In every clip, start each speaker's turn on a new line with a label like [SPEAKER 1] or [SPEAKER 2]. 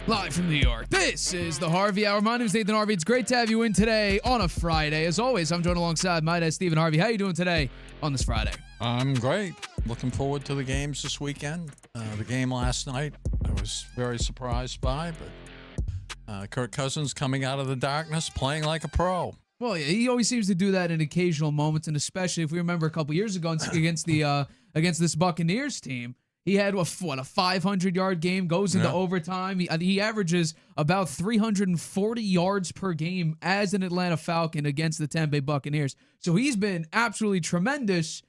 [SPEAKER 1] Live from New York, this is the Harvey Hour. My name is Nathan Harvey. It's great to have you in today on a Friday. As always, I'm joined alongside my dad, Stephen Harvey. How you doing today on this Friday?
[SPEAKER 2] I'm great. Looking forward to the games this weekend. The game last night, I was very surprised by, but Kirk Cousins coming out of the darkness, playing like a pro.
[SPEAKER 1] Well, yeah, he always seems to do that in occasional moments, and especially if we remember a couple years ago against this Buccaneers team. He had a 500-yard game, goes into overtime. He averages about 340 yards per game as an Atlanta Falcon against the Tampa Bay Buccaneers. So he's been absolutely tremendous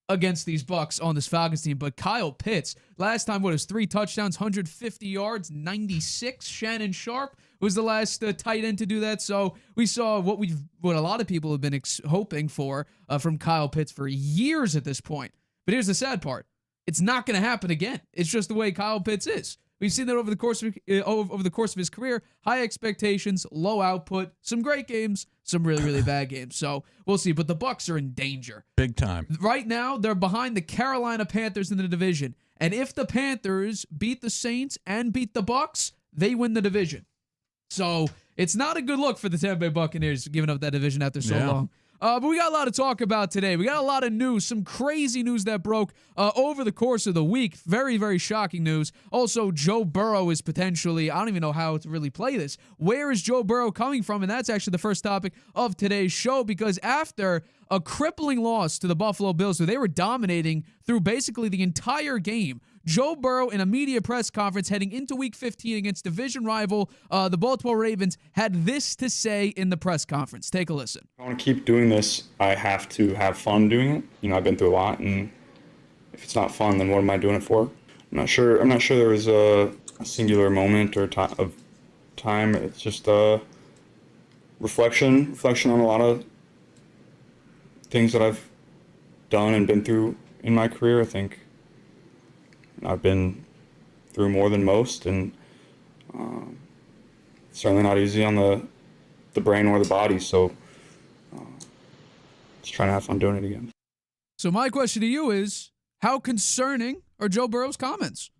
[SPEAKER 1] against these Bucs on this Falcons team. But Kyle Pitts, last time, what was 3 touchdowns, 150 yards, 96. Shannon Sharp was the last tight end to do that. So we saw what a lot of people have been hoping for from Kyle Pitts for years at this point. But here's the sad part. It's not going to happen again. It's just the way Kyle Pitts is. We've seen that over the course of his career. High expectations, low output, some great games, some really, really bad games. So we'll see. But the Bucs are in danger.
[SPEAKER 2] Big time.
[SPEAKER 1] Right now, they're behind the Carolina Panthers in the division. And if the Panthers beat the Saints and beat the Bucs, they win the division. So it's not a good look for the Tampa Bay Buccaneers giving up that division after so long. But we got a lot to talk about today. We got a lot of news, some crazy news that broke over the course of the week. Very, very shocking news. Also, Joe Burrow is potentially, I don't even know how to really play this. Where is Joe Burrow coming from? And that's actually the first topic of today's show, because after a crippling loss to the Buffalo Bills, where they were dominating through basically the entire game, Joe Burrow, in a media press conference heading into Week 15 against division rival the Baltimore Ravens, had this to say in the press conference. Take a listen.
[SPEAKER 3] If I want to keep doing this, I have to have fun doing it. You know, I've been through a lot, and if it's not fun, then what am I doing it for? I'm not sure there was a singular moment or of time. It's just reflection on a lot of things that I've done and been through in my career. I think I've been through more than most, and certainly not easy on the brain or the body. So just trying to have fun doing it again.
[SPEAKER 1] So my question to you is, how concerning are Joe Burrow's comments?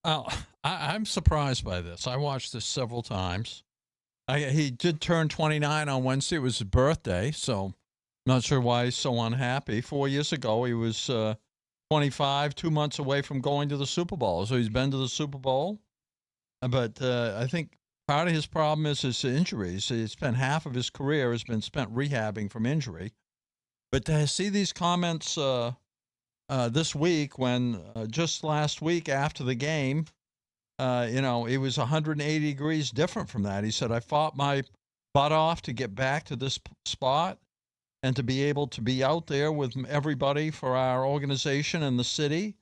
[SPEAKER 2] Oh, I'm surprised by this. I watched this several times. He did turn 29 on Wednesday. It was his birthday, so not sure why he's so unhappy. 4 years ago, he was 25, 2 months away from going to the Super Bowl. So he's been to the Super Bowl. But I think part of his problem is his injuries. He spent half of his career has been spent rehabbing from injury. But to see these comments this week, when just last week after the game, it was 180 degrees different from that. He said, I fought my butt off to get back to this spot and to be able to be out there with everybody for our organization and the city.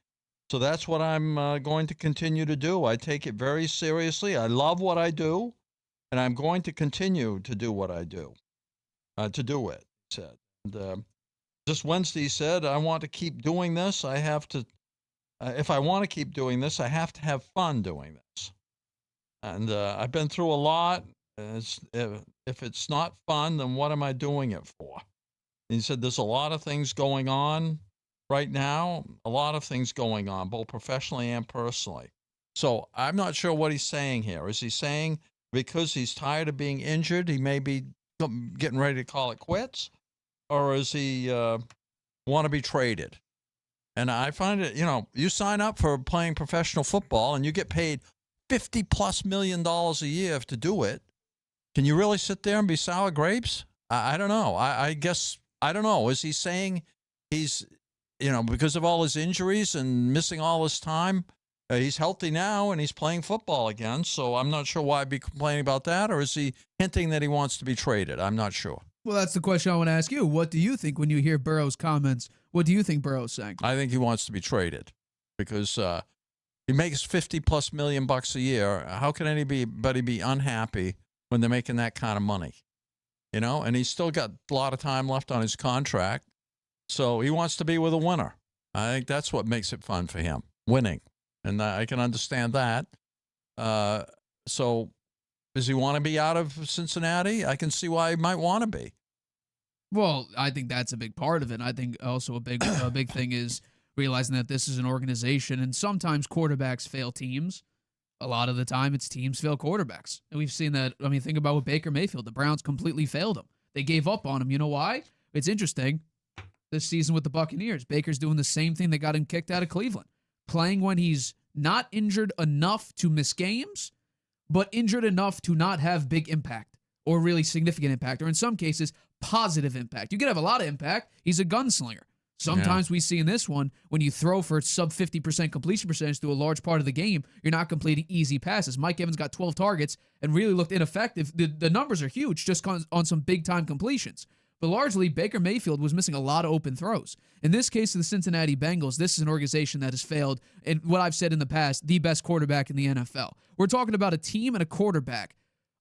[SPEAKER 2] So that's what I'm going to continue to do. I take it very seriously. I love what I do, and I'm going to continue to do what I do, to do it, he said. And just Wednesday, he said, I want to keep doing this. I have to, if I want to keep doing this, I have to have fun doing this. And I've been through a lot. If it's not fun, then what am I doing it for? He said there's a lot of things going on right now, a lot of things going on, both professionally and personally. So I'm not sure what he's saying here. Is he saying because he's tired of being injured, he may be getting ready to call it quits? Or is he want to be traded? And I find it, you sign up for playing professional football and you get paid $50+ million a year to do it. Can you really sit there and be sour grapes? I don't know. I guess... I don't know. Is he saying he's, because of all his injuries and missing all his time, he's healthy now and he's playing football again. So I'm not sure why I'd be complaining about that. Or is he hinting that he wants to be traded? I'm not sure.
[SPEAKER 1] Well, that's the question I want to ask you. What do you think when you hear Burrow's comments? What do you think Burrow's saying?
[SPEAKER 2] I think he wants to be traded because he makes $50+ million a year. How can anybody be unhappy when they're making that kind of money? And he's still got a lot of time left on his contract. So he wants to be with a winner. I think that's what makes it fun for him, winning. And I can understand that. So does he want to be out of Cincinnati? I can see why he might want to be.
[SPEAKER 1] Well, I think that's a big part of it. I think also a big thing is realizing that this is an organization, and sometimes quarterbacks fail teams. A lot of the time, it's teams fail quarterbacks. And we've seen that. I mean, think about what Baker Mayfield. The Browns completely failed him. They gave up on him. You know why? It's interesting. This season with the Buccaneers, Baker's doing the same thing that got him kicked out of Cleveland. Playing when he's not injured enough to miss games, but injured enough to not have big impact or really significant impact, or in some cases, positive impact. You could have a lot of impact. He's a gunslinger. Sometimes we see in this one, when you throw for sub 50% completion percentage through a large part of the game, you're not completing easy passes. Mike Evans got 12 targets and really looked ineffective. The numbers are huge just on some big-time completions. But largely, Baker Mayfield was missing a lot of open throws. In this case of the Cincinnati Bengals, this is an organization that has failed, and what I've said in the past, the best quarterback in the NFL. We're talking about a team and a quarterback.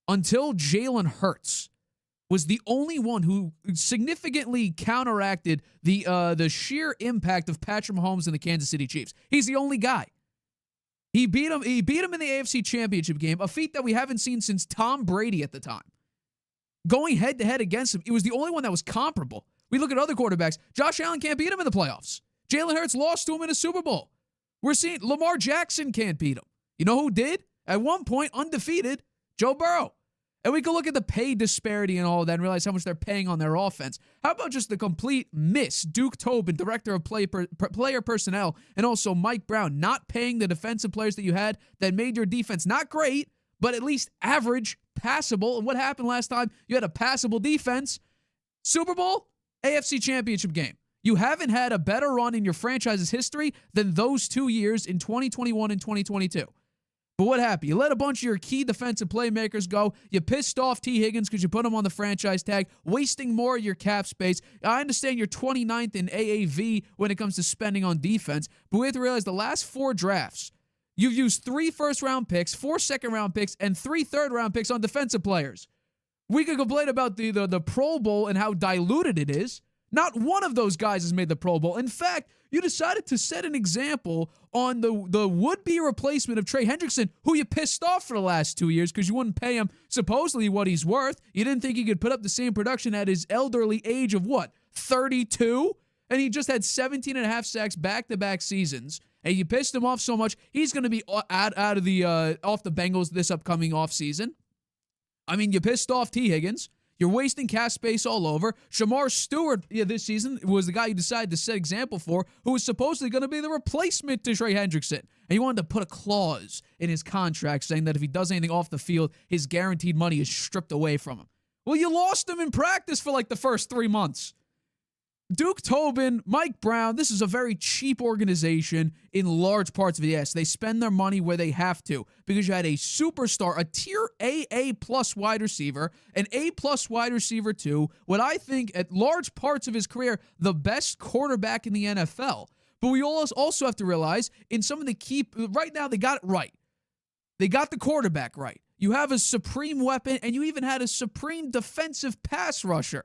[SPEAKER 1] Until Jalen Hurts was the only one who significantly counteracted the sheer impact of Patrick Mahomes and the Kansas City Chiefs. He's the only guy. He beat him in the AFC Championship game, a feat that we haven't seen since Tom Brady at the time. Going head-to-head against him, it was the only one that was comparable. We look at other quarterbacks. Josh Allen can't beat him in the playoffs. Jalen Hurts lost to him in a Super Bowl. We're seeing Lamar Jackson can't beat him. You know who did? At one point, undefeated, Joe Burrow. And we can look at the pay disparity and all of that and realize how much they're paying on their offense. How about just the complete miss? Duke Tobin, director of player personnel, and also Mike Brown, not paying the defensive players that you had that made your defense not great, but at least average, passable. And what happened last time? You had a passable defense. Super Bowl, AFC Championship game. You haven't had a better run in your franchise's history than those 2 years in 2021 and 2022. But what happened? You let a bunch of your key defensive playmakers go. You pissed off T. Higgins because you put him on the franchise tag, wasting more of your cap space. I understand you're 29th in AAV when it comes to spending on defense, but we have to realize the last 4 drafts, you've used 3 first-round picks, 4 second-round picks, and 3 third-round picks on defensive players. We could complain about the Pro Bowl and how diluted it is. Not one of those guys has made the Pro Bowl. In fact, you decided to set an example on the would-be replacement of Trey Hendrickson, who you pissed off for the last 2 years because you wouldn't pay him supposedly what he's worth. You didn't think he could put up the same production at his elderly age of, 32? And he just had 17 and a half sacks back-to-back seasons. And you pissed him off so much, he's going to be out of the off the Bengals this upcoming offseason. I mean, you pissed off T. Higgins. You're wasting cap space all over. Shamar Stewart this season was the guy you decided to set example for, who was supposedly going to be the replacement to Trey Hendrickson. And you wanted to put a clause in his contract saying that if he does anything off the field, his guaranteed money is stripped away from him. Well, you lost him in practice for the first 3 months. Duke Tobin, Mike Brown, this is a very cheap organization in large parts of it. Yes, they spend their money where they have to because you had a superstar, a tier AA plus wide receiver, an A plus wide receiver too, what I think at large parts of his career, the best quarterback in the NFL. But we also have to realize in some of the key, right now they got it right. They got the quarterback right. You have a supreme weapon and you even had a supreme defensive pass rusher.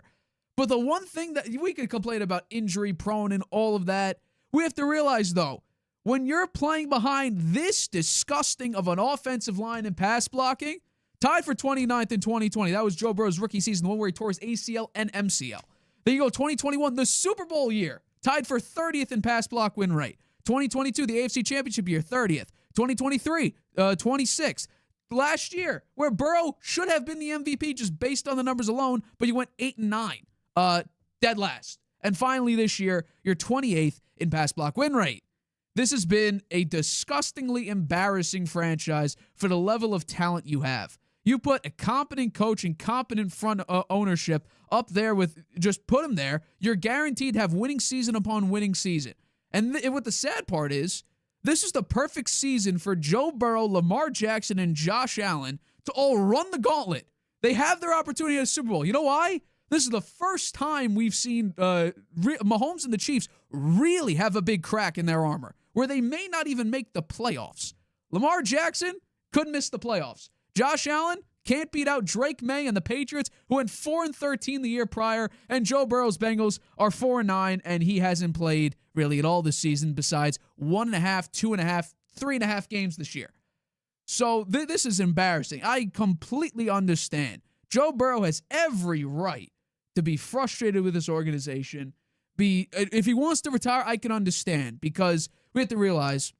[SPEAKER 1] But the one thing that we could complain about, injury prone and all of that, we have to realize, though, when you're playing behind this disgusting of an offensive line and pass blocking, tied for 29th in 2020. That was Joe Burrow's rookie season, the one where he tore his ACL and MCL. Then you go 2021, the Super Bowl year, tied for 30th in pass block win rate. 2022, the AFC Championship year, 30th. 2023, 26th. Last year, where Burrow should have been the MVP just based on the numbers alone, but you went 8-9. Dead last. And finally this year, you're 28th in pass block win rate. This has been a disgustingly embarrassing franchise for the level of talent you have. You put a competent coach and competent front ownership up there with, just put them there, you're guaranteed to have winning season upon winning season. And what the sad part is, this is the perfect season for Joe Burrow, Lamar Jackson, and Josh Allen to all run the gauntlet. They have their opportunity at a Super Bowl. You know why? This is the first time we've seen Mahomes and the Chiefs really have a big crack in their armor, where they may not even make the playoffs. Lamar Jackson couldn't miss the playoffs. Josh Allen can't beat out Drake May and the Patriots, who went 4-13 the year prior, and Joe Burrow's Bengals are 4-9, and he hasn't played really at all this season besides 1.5, 2.5, 3.5 games this year. So this is embarrassing. I completely understand. Joe Burrow has every right to be frustrated with this organization. If he wants to retire, I can understand, because we have to realize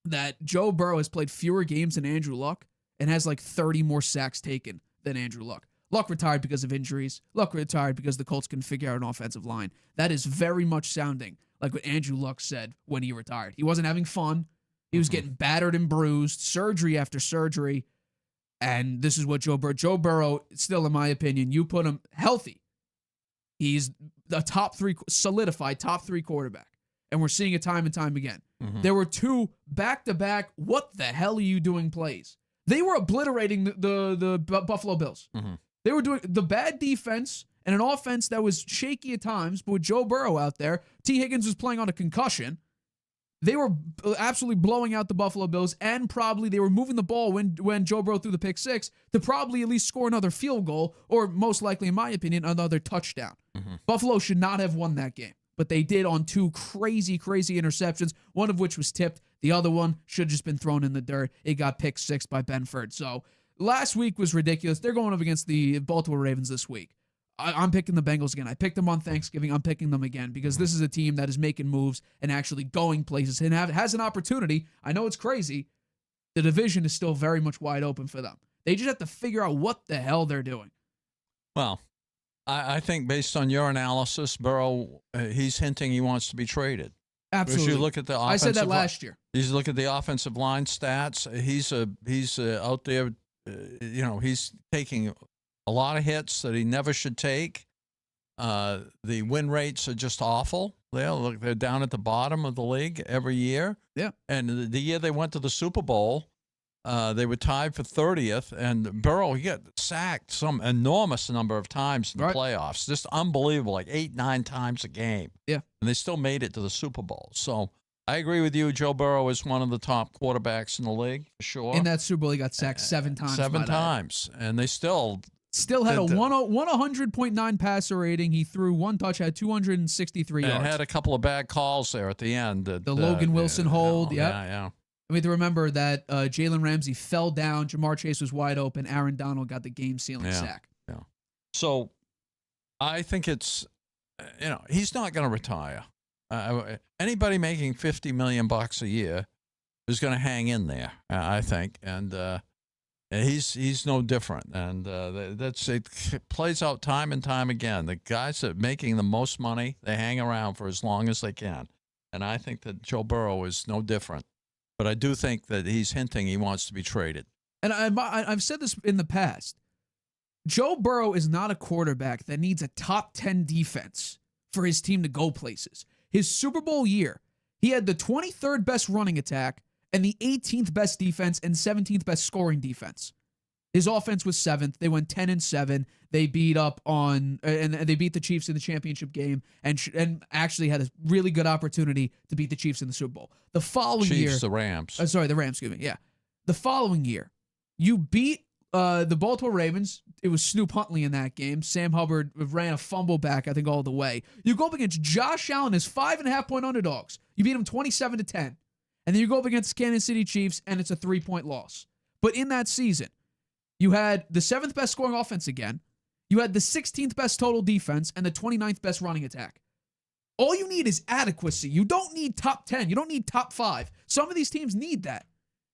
[SPEAKER 1] that Joe Burrow has played fewer games than Andrew Luck and has like 30 more sacks taken than Andrew Luck. Luck retired because of injuries. Luck retired because the Colts couldn't figure out an offensive line. That is very much sounding like what Andrew Luck said when he retired. He wasn't having fun. He was getting battered and bruised, surgery after surgery. And this is what Joe Burrow, still in my opinion, you put him healthy. He's a solidified top three quarterback. And we're seeing it time and time again. There were 2 back-to-back, what the hell are you doing plays. They were obliterating the Buffalo Bills. They were doing the bad defense and an offense that was shaky at times, but with Joe Burrow out there, T. Higgins was playing on a concussion. They were absolutely blowing out the Buffalo Bills, and probably they were moving the ball when Joe Burrow threw the pick 6 to probably at least score another field goal, or most likely, in my opinion, another touchdown. Buffalo should not have won that game, but they did on 2 crazy interceptions, one of which was tipped. The other one should have just been thrown in the dirt. It got pick 6 by Benford. So last week was ridiculous. They're going up against the Baltimore Ravens this week. I'm picking the Bengals again. I picked them on Thanksgiving. I'm picking them again because this is a team that is making moves and actually going places and has an opportunity. I know it's crazy. The division is still very much wide open for them. They just have to figure out what the hell they're doing.
[SPEAKER 2] Well, I think based on your analysis, Burrow, he's hinting he wants to be traded.
[SPEAKER 1] Absolutely.
[SPEAKER 2] Because you look at the
[SPEAKER 1] I said that last year.
[SPEAKER 2] You look at the offensive line stats. He's out there. He's taking a lot of hits that he never should take. The win rates are just awful. They're down at the bottom of the league every year.
[SPEAKER 1] Yeah.
[SPEAKER 2] And the year they went to the Super Bowl, they were tied for 30th. And Burrow, he got sacked some enormous number of times in the playoffs. Just unbelievable, like 8-9 times a game.
[SPEAKER 1] Yeah.
[SPEAKER 2] And they still made it to the Super Bowl. So I agree with you. Joe Burrow is one of the top quarterbacks in the league, for sure.
[SPEAKER 1] In that Super Bowl, he got sacked 7 times.
[SPEAKER 2] 7 times. And they still
[SPEAKER 1] had a 100.9 passer rating. He threw 1 touch, had 263 yards.
[SPEAKER 2] And had a couple of bad calls there at the end.
[SPEAKER 1] The Logan Wilson hold.
[SPEAKER 2] Yeah.
[SPEAKER 1] I mean, to remember that Jalen Ramsey fell down. Jamar Chase was wide open. Aaron Donald got the game-sealing sack.
[SPEAKER 2] Yeah. So I think it's, he's not going to retire. Anybody making $50 million a year is going to hang in there, I think. And he's no different. And it plays out time and time again. The guys that are making the most money, they hang around for as long as they can. And I think that Joe Burrow is no different. But I do think that he's hinting he wants to be traded.
[SPEAKER 1] And I've said this in the past. Joe Burrow is not a quarterback that needs a top 10 defense for his team to go places. His Super Bowl year, he had the 23rd best running attack and the 18th best defense and 17th best scoring defense. His offense was 7th. They went 10-7. They beat they beat the Chiefs in the championship game and actually had a really good opportunity to beat the Chiefs in the Super Bowl. The following year,
[SPEAKER 2] the Rams.
[SPEAKER 1] The Rams, excuse me. Yeah. The following year, you beat the Baltimore Ravens. It was Snoop Huntley in that game. Sam Hubbard ran a fumble back, I think, all the way. You go up against Josh Allen as 5.5-point underdogs. You beat them 27-10. And then you go up against the Kansas City Chiefs, and it's a 3-point loss. But in that season, you had the 7th best scoring offense again. You had the 16th best total defense and the 29th best running attack. All you need is adequacy. You don't need top 10. You don't need top 5. Some of these teams need that.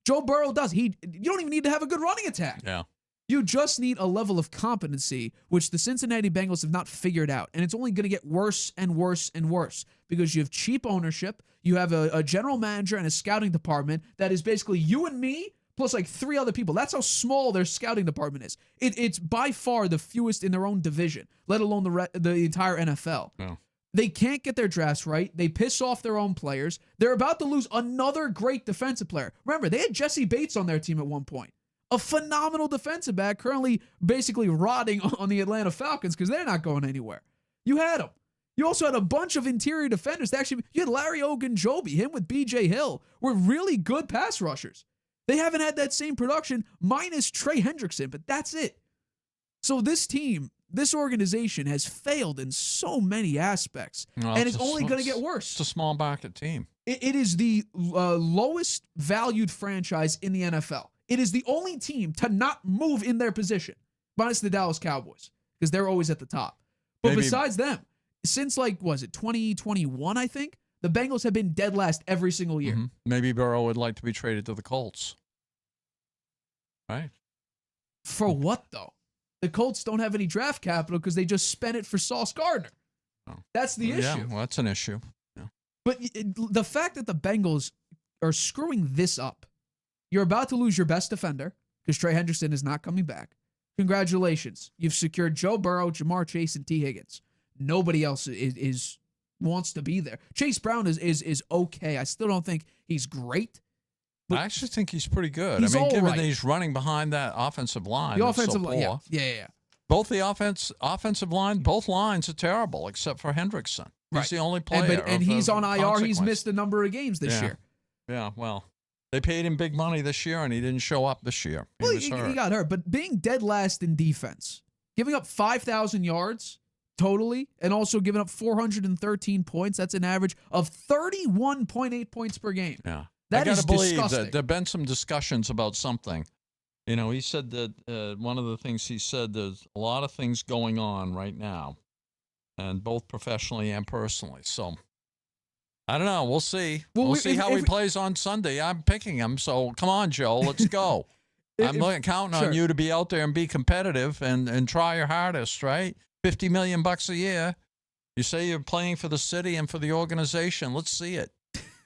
[SPEAKER 1] Joe Burrow does. You don't even need to have a good running attack.
[SPEAKER 2] Yeah.
[SPEAKER 1] You just need a level of competency, which the Cincinnati Bengals have not figured out. And it's only going to get worse and worse and worse because you have cheap ownership. You have a general manager and a scouting department that is basically you and me plus like 3 other people. That's how small their scouting department is. It's by far the fewest in their own division, let alone the entire NFL.
[SPEAKER 2] No.
[SPEAKER 1] They can't get their drafts right. They piss off their own players. They're about to lose another great defensive player. Remember, they had Jesse Bates on their team at one point. A phenomenal defensive back currently basically rotting on the Atlanta Falcons because they're not going anywhere. You had him. You also had a bunch of interior defenders. You had Larry Ogunjobi, him with B.J. Hill, were really good pass rushers. They haven't had that same production minus Trey Hendrickson, but that's it. So this team, this organization has failed in so many aspects, and it's only going to get worse.
[SPEAKER 2] It's a small market team.
[SPEAKER 1] It is the lowest valued franchise in the NFL. It is the only team to not move in their position, minus the Dallas Cowboys, because they're always at the top. But besides them, since 2021, I think, The Bengals have been dead last every single year.
[SPEAKER 2] Mm-hmm. Maybe Burrow would like to be traded to the Colts. Right?
[SPEAKER 1] For what, though? The Colts don't have any draft capital because they just spent it for Sauce Gardner.
[SPEAKER 2] Oh.
[SPEAKER 1] That's the issue.
[SPEAKER 2] Yeah, well, that's an issue. Yeah.
[SPEAKER 1] But the fact that the Bengals are screwing this up, you're about to lose your best defender because Trey Hendrickson is not coming back. Congratulations. You've secured Joe Burrow, Jamar Chase, and T. Higgins. Nobody else is wants to be there. Chase Brown is okay. I still don't think he's great.
[SPEAKER 2] I actually think he's pretty good.
[SPEAKER 1] He's
[SPEAKER 2] given
[SPEAKER 1] right.
[SPEAKER 2] that he's running behind that offensive line.
[SPEAKER 1] The offensive line,
[SPEAKER 2] poor.
[SPEAKER 1] yeah.
[SPEAKER 2] Both the offensive line, both lines are terrible except for Hendrickson. He's the only player.
[SPEAKER 1] And he's on IR. He's missed a number of games this year.
[SPEAKER 2] Yeah, well, they paid him big money this year, and he didn't show up this year. He
[SPEAKER 1] got hurt. But being dead last in defense, giving up 5,000 yards totally, and also giving up 413 points, that's an average of 31.8 points per game.
[SPEAKER 2] Yeah.
[SPEAKER 1] That is disgusting.
[SPEAKER 2] That there have been some discussions about something. You know, he said that one of the things he said, there's a lot of things going on right now, and both professionally and personally. So, I don't know. We'll see. We'll see how he plays on Sunday. I'm picking him. So, come on, Joe. Let's go. I'm counting on you to be out there and be competitive and try your hardest, right? $50 million a year. You say you're playing for the city and for the organization. Let's see it.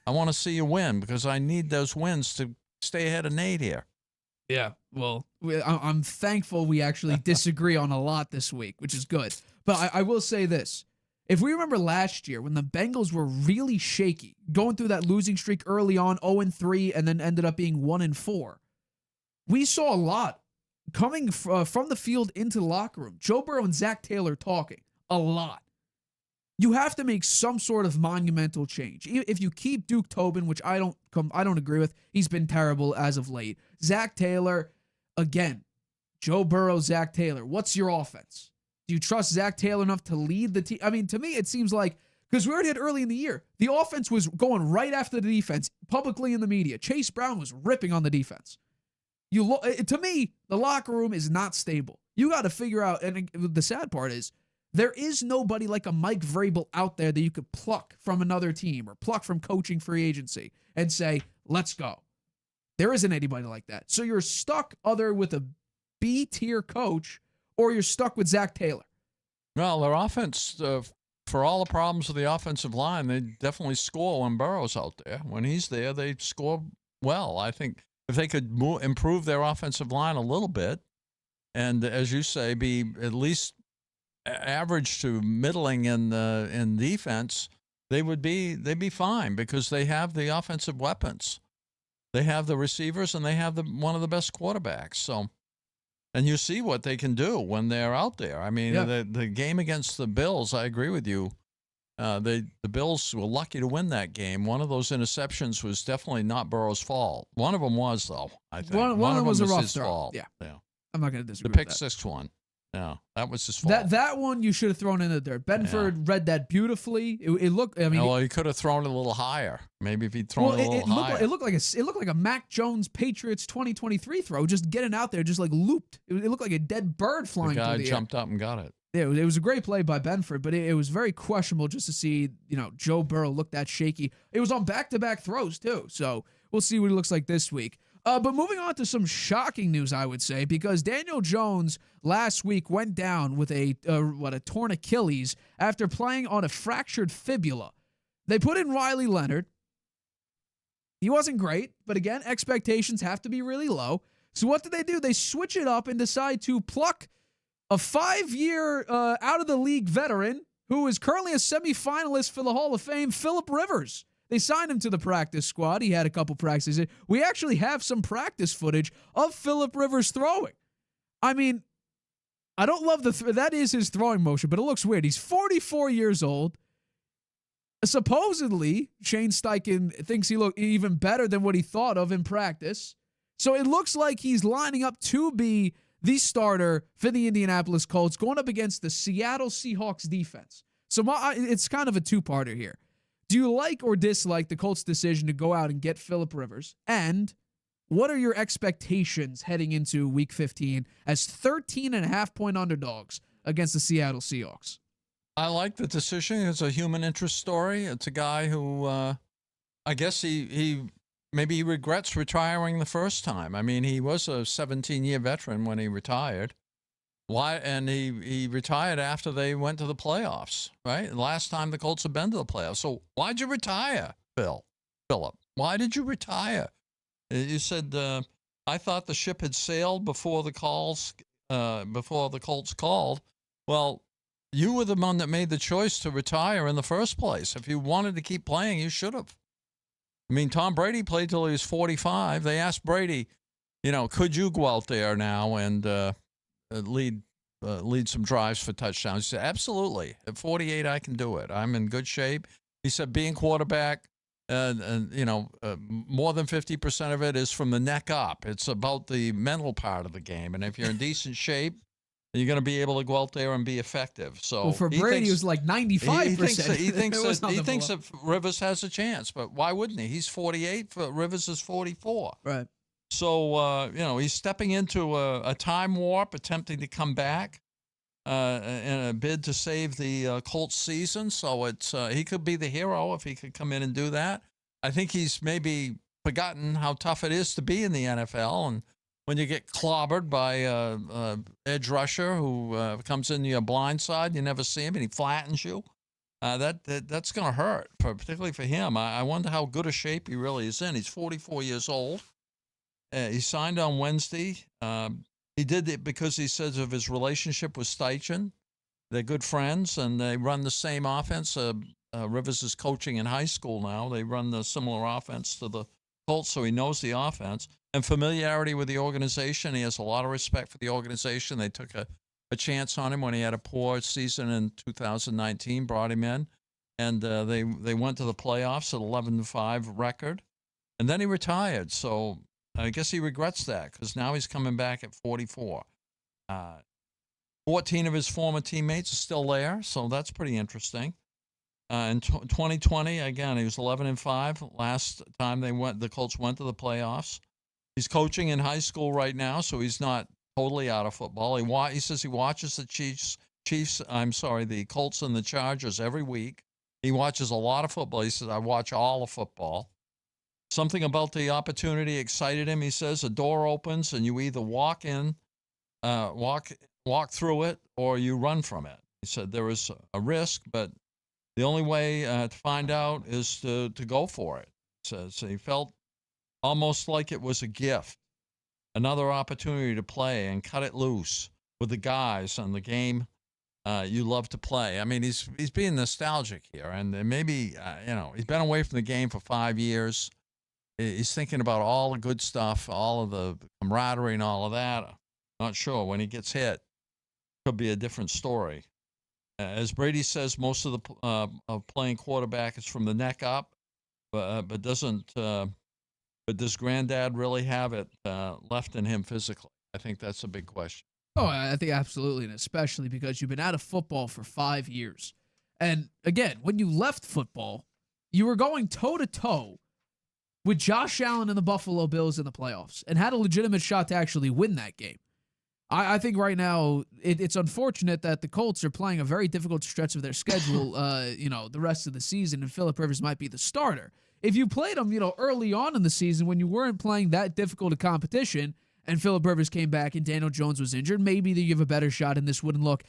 [SPEAKER 2] I want to see you win because I need those wins to stay ahead of Nate here.
[SPEAKER 1] Yeah, well, I'm thankful we actually disagree on a lot this week, which is good. But I will say this. If we remember last year when the Bengals were really shaky, going through that losing streak early on, 0-3, and then ended up being 1-4, we saw a lot coming from the field into the locker room. Joe Burrow and Zach Taylor talking a lot. You have to make some sort of monumental change. If you keep Duke Tobin, which I don't agree with, he's been terrible as of late. Zach Taylor, again, Joe Burrow, Zach Taylor. What's your offense? Do you trust Zach Taylor enough to lead the team? I mean, to me, it seems like, because we already had early in the year, the offense was going right after the defense, publicly in the media. Chase Brown was ripping on the defense. To me, the locker room is not stable. You got to figure out, and the sad part is, there is nobody like a Mike Vrabel out there that you could pluck from another team or pluck from coaching free agency and say, let's go. There isn't anybody like that. So you're stuck either with a B-tier coach or you're stuck with Zach Taylor.
[SPEAKER 2] Well, their offense, for all the problems with the offensive line, they definitely score when Burrow's out there. When he's there, they score well. I think if they could improve their offensive line a little bit and, as you say, be at least average to middling in defense, they'd be fine because they have the offensive weapons. They have the receivers and they have one of the best quarterbacks. So, and you see what they can do when they're out there. I mean, the game against the Bills, I agree with you. The Bills were lucky to win that game. One of those interceptions was definitely not Burrow's fault. One of them was, though, I think.
[SPEAKER 1] One of them was a rough
[SPEAKER 2] his
[SPEAKER 1] throw.
[SPEAKER 2] fault.
[SPEAKER 1] Yeah.
[SPEAKER 2] Yeah.
[SPEAKER 1] I'm not going to disagree
[SPEAKER 2] The
[SPEAKER 1] with
[SPEAKER 2] pick
[SPEAKER 1] that.
[SPEAKER 2] six one. No, that was his fault.
[SPEAKER 1] That one you should have thrown in the dirt. Benford read that beautifully. It looked. I mean,
[SPEAKER 2] well, he could have thrown it a little higher. Maybe if he'd thrown it a little higher.
[SPEAKER 1] It looked like a Mac Jones Patriots 2023 throw, just getting out there, just like looped. It looked like a dead bird flying.
[SPEAKER 2] The guy
[SPEAKER 1] through the
[SPEAKER 2] jumped
[SPEAKER 1] air.
[SPEAKER 2] up and got it.
[SPEAKER 1] Yeah, it was a great play by Benford, but it was very questionable just to see Joe Burrow look that shaky. It was on back-to-back throws too, so we'll see what he looks like this week. But moving on to some shocking news, I would say, because Daniel Jones last week went down with a torn Achilles after playing on a fractured fibula. They put in Riley Leonard. He wasn't great, but again, expectations have to be really low. So what did they do? They switch it up and decide to pluck a 5-year out-of-the-league veteran who is currently a semifinalist for the Hall of Fame, Phillip Rivers. They signed him to the practice squad. He had a couple practices. We actually have some practice footage of Phillip Rivers throwing. I mean, I don't love that is his throwing motion, but it looks weird. He's 44 years old. Supposedly, Shane Steichen thinks he looked even better than what he thought of in practice. So it looks like he's lining up to be the starter for the Indianapolis Colts, going up against the Seattle Seahawks defense. So it's kind of a two-parter here. Do you like or dislike the Colts' decision to go out and get Phillip Rivers? And what are your expectations heading into Week 15 as 13.5-point underdogs against the Seattle Seahawks?
[SPEAKER 2] I like the decision. It's a human interest story. It's a guy who, I guess he maybe he regrets retiring the first time. I mean, he was a 17-year veteran when he retired. Why? And he retired after they went to the playoffs, right? The last time the Colts had been to the playoffs. So why'd you retire, Philip? Why did you retire? You said, I thought the ship had sailed before the Colts called. Well, you were the one that made the choice to retire in the first place. If you wanted to keep playing, you should have. I mean, Tom Brady played till he was 45. They asked Brady, could you go out there now and lead some drives for touchdowns? He said, absolutely. At 48, I can do it. I'm in good shape. He said, being quarterback, more than 50% of it is from the neck up. It's about the mental part of the game. And if you're in decent shape, you're going to be able to go out there and be effective. So
[SPEAKER 1] for Brady, it was like 95%.
[SPEAKER 2] He thinks that Rivers has a chance, but why wouldn't he? He's 48. Rivers is 44.
[SPEAKER 1] Right.
[SPEAKER 2] So he's stepping into a time warp, attempting to come back in a bid to save the Colts season. So he could be the hero if he could come in and do that. I think he's maybe forgotten how tough it is to be in the NFL, and when you get clobbered by edge rusher who comes in your blind side, you never see him, and he flattens you. That's going to hurt, particularly for him. I wonder how good a shape he really is in. He's 44 years old. He signed on Wednesday. He did it because he says of his relationship with Steichen. They're good friends, and they run the same offense. Rivers is coaching in high school now. They run the similar offense to the Colts, so he knows the offense. And familiarity with the organization. He has a lot of respect for the organization. They took a chance on him when he had a poor season in 2019, brought him in, and they went to the playoffs at 11-5 record. And then he retired, so I guess he regrets that because now he's coming back at 44. 14 of his former teammates are still there, so that's pretty interesting. In 2020, again, he was 11-5. Last time the Colts went to the playoffs. He's coaching in high school right now, so he's not totally out of football. He says he watches the the Colts and the Chargers every week. He watches a lot of football. He says, I watch all of football. Something about the opportunity excited him. He says a door opens and you either walk through it, or you run from it. He said there is a risk, but the only way to find out is to go for it. He says he felt almost like it was a gift, another opportunity to play and cut it loose with the guys on the game you love to play. I mean, he's being nostalgic here, and maybe he's been away from the game for 5 years. He's thinking about all the good stuff, all of the camaraderie and all of that. Not sure. When he gets hit, could be a different story. As Brady says, most of the of playing quarterback is from the neck up, but does Granddad really have it left in him physically? I think that's a big question.
[SPEAKER 1] Oh, I think absolutely, and especially because you've been out of football for 5 years. And again, when you left football, you were going toe-to-toe with Josh Allen and the Buffalo Bills in the playoffs and had a legitimate shot to actually win that game. I think right now it's unfortunate that the Colts are playing a very difficult stretch of their schedule, the rest of the season, and Phillip Rivers might be the starter. If you played him, early on in the season when you weren't playing that difficult a competition and Phillip Rivers came back and Daniel Jones was injured, maybe you have a better shot and this wouldn't look,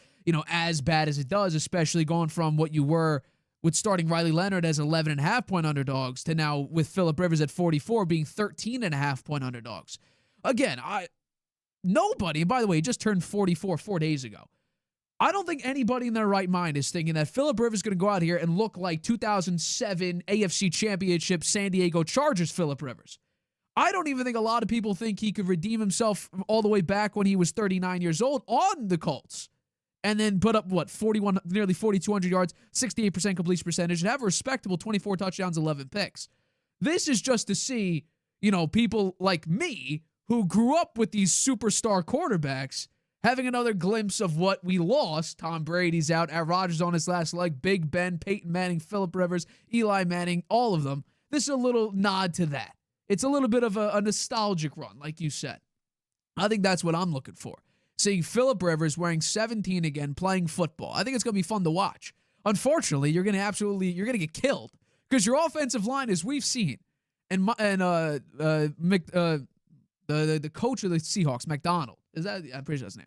[SPEAKER 1] as bad as it does, especially going from what you were with starting Riley Leonard as 11.5-point underdogs to now with Phillip Rivers at 44 being 13.5-point underdogs. Again, nobody, and by the way, he just turned 44 4 days ago. I don't think anybody in their right mind is thinking that Phillip Rivers is going to go out here and look like 2007 AFC Championship San Diego Chargers Phillip Rivers. I don't even think a lot of people think he could redeem himself all the way back when he was 39 years old on the Colts and then put up, nearly 4,200 yards, 68% completion percentage, and have a respectable 24 touchdowns, 11 picks. This is just to see, people like me who grew up with these superstar quarterbacks having another glimpse of what we lost. Tom Brady's out, Aaron Rodgers on his last leg, Big Ben, Peyton Manning, Phillip Rivers, Eli Manning, all of them. This is a little nod to that. It's a little bit of a nostalgic run, like you said. I think that's what I'm looking for. seeing Phillip Rivers wearing 17 again, playing football. I think it's going to be fun to watch. Unfortunately, you're going to get killed because your offensive line, as we've seen, and the coach of the Seahawks, McDonald, I'm pretty sure that's his name.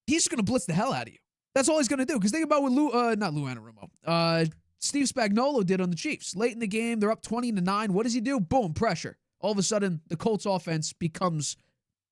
[SPEAKER 1] He's just going to blitz the hell out of you. That's all he's going to do. Because think about what not Lou Anarumo, Steve Spagnuolo did on the Chiefs. Late in the game, they're up 20-9. What does he do? Boom, pressure. All of a sudden, the Colts offense becomes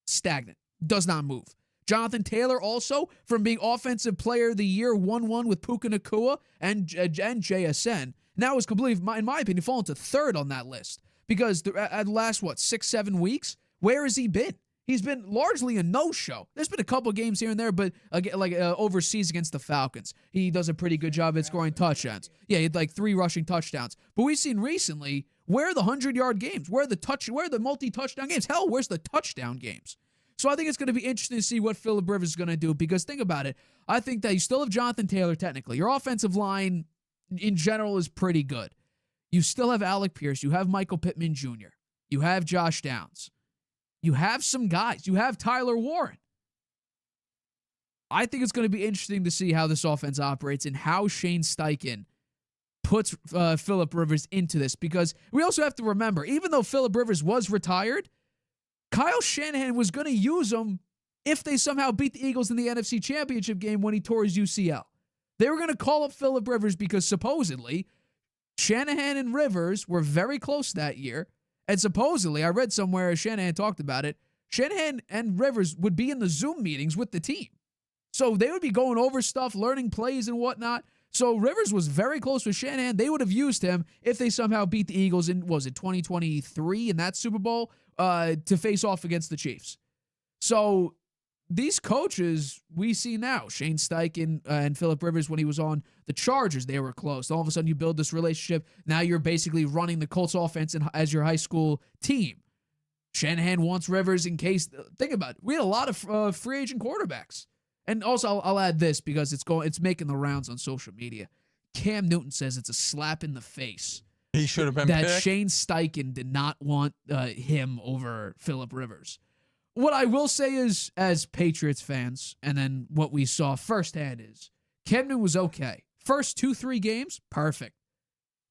[SPEAKER 1] stagnant. Does not move. Jonathan Taylor also, from being Offensive Player of the Year, 1-1 with Puka Nacua and JSN, now is completely, in my opinion, fallen to third on that list. Because at the last, 6-7 weeks, where has he been? He's been largely a no-show. There's been a couple games here and there, but overseas against the Falcons, he does a pretty good job at scoring touchdowns. Yeah, he had like 3 rushing touchdowns. But we've seen recently, where are the 100-yard games? Where are the multi-touchdown games? Hell, where's the touchdown games? So I think it's going to be interesting to see what Phillip Rivers is going to do, because think about it. I think that you still have Jonathan Taylor technically. Your offensive line in general is pretty good. You still have Alec Pierce. You have Michael Pittman Jr. You have Josh Downs. You have some guys. You have Tyler Warren. I think it's going to be interesting to see how this offense operates and how Shane Steichen puts Phillip Rivers into this, because we also have to remember, even though Phillip Rivers was retired, Kyle Shanahan was going to use him if they somehow beat the Eagles in the NFC Championship game when he tore his UCL. They were going to call up Phillip Rivers because supposedly Shanahan and Rivers were very close that year. And supposedly, I read somewhere Shanahan talked about it, Shanahan and Rivers would be in the Zoom meetings with the team. So they would be going over stuff, learning plays and whatnot. So Rivers was very close with Shanahan. They would have used him if they somehow beat the Eagles in, 2023 in that Super Bowl to face off against the Chiefs. So these coaches we see now, Shane Steichen and Phillip Rivers, when he was on the Chargers, they were close. All of a sudden you build this relationship. Now you're basically running the Colts offense as your high school team. Shanahan wants Rivers in case, think about it. We had a lot of free agent quarterbacks. And also, I'll add this because it's making the rounds on social media. Cam Newton says it's a slap in the face.
[SPEAKER 2] He should have been
[SPEAKER 1] that
[SPEAKER 2] picked.
[SPEAKER 1] Shane Steichen did not want him over Phillip Rivers. What I will say is, as Patriots fans, and then what we saw firsthand is, Cam Newton was okay. First 2-3 games, perfect.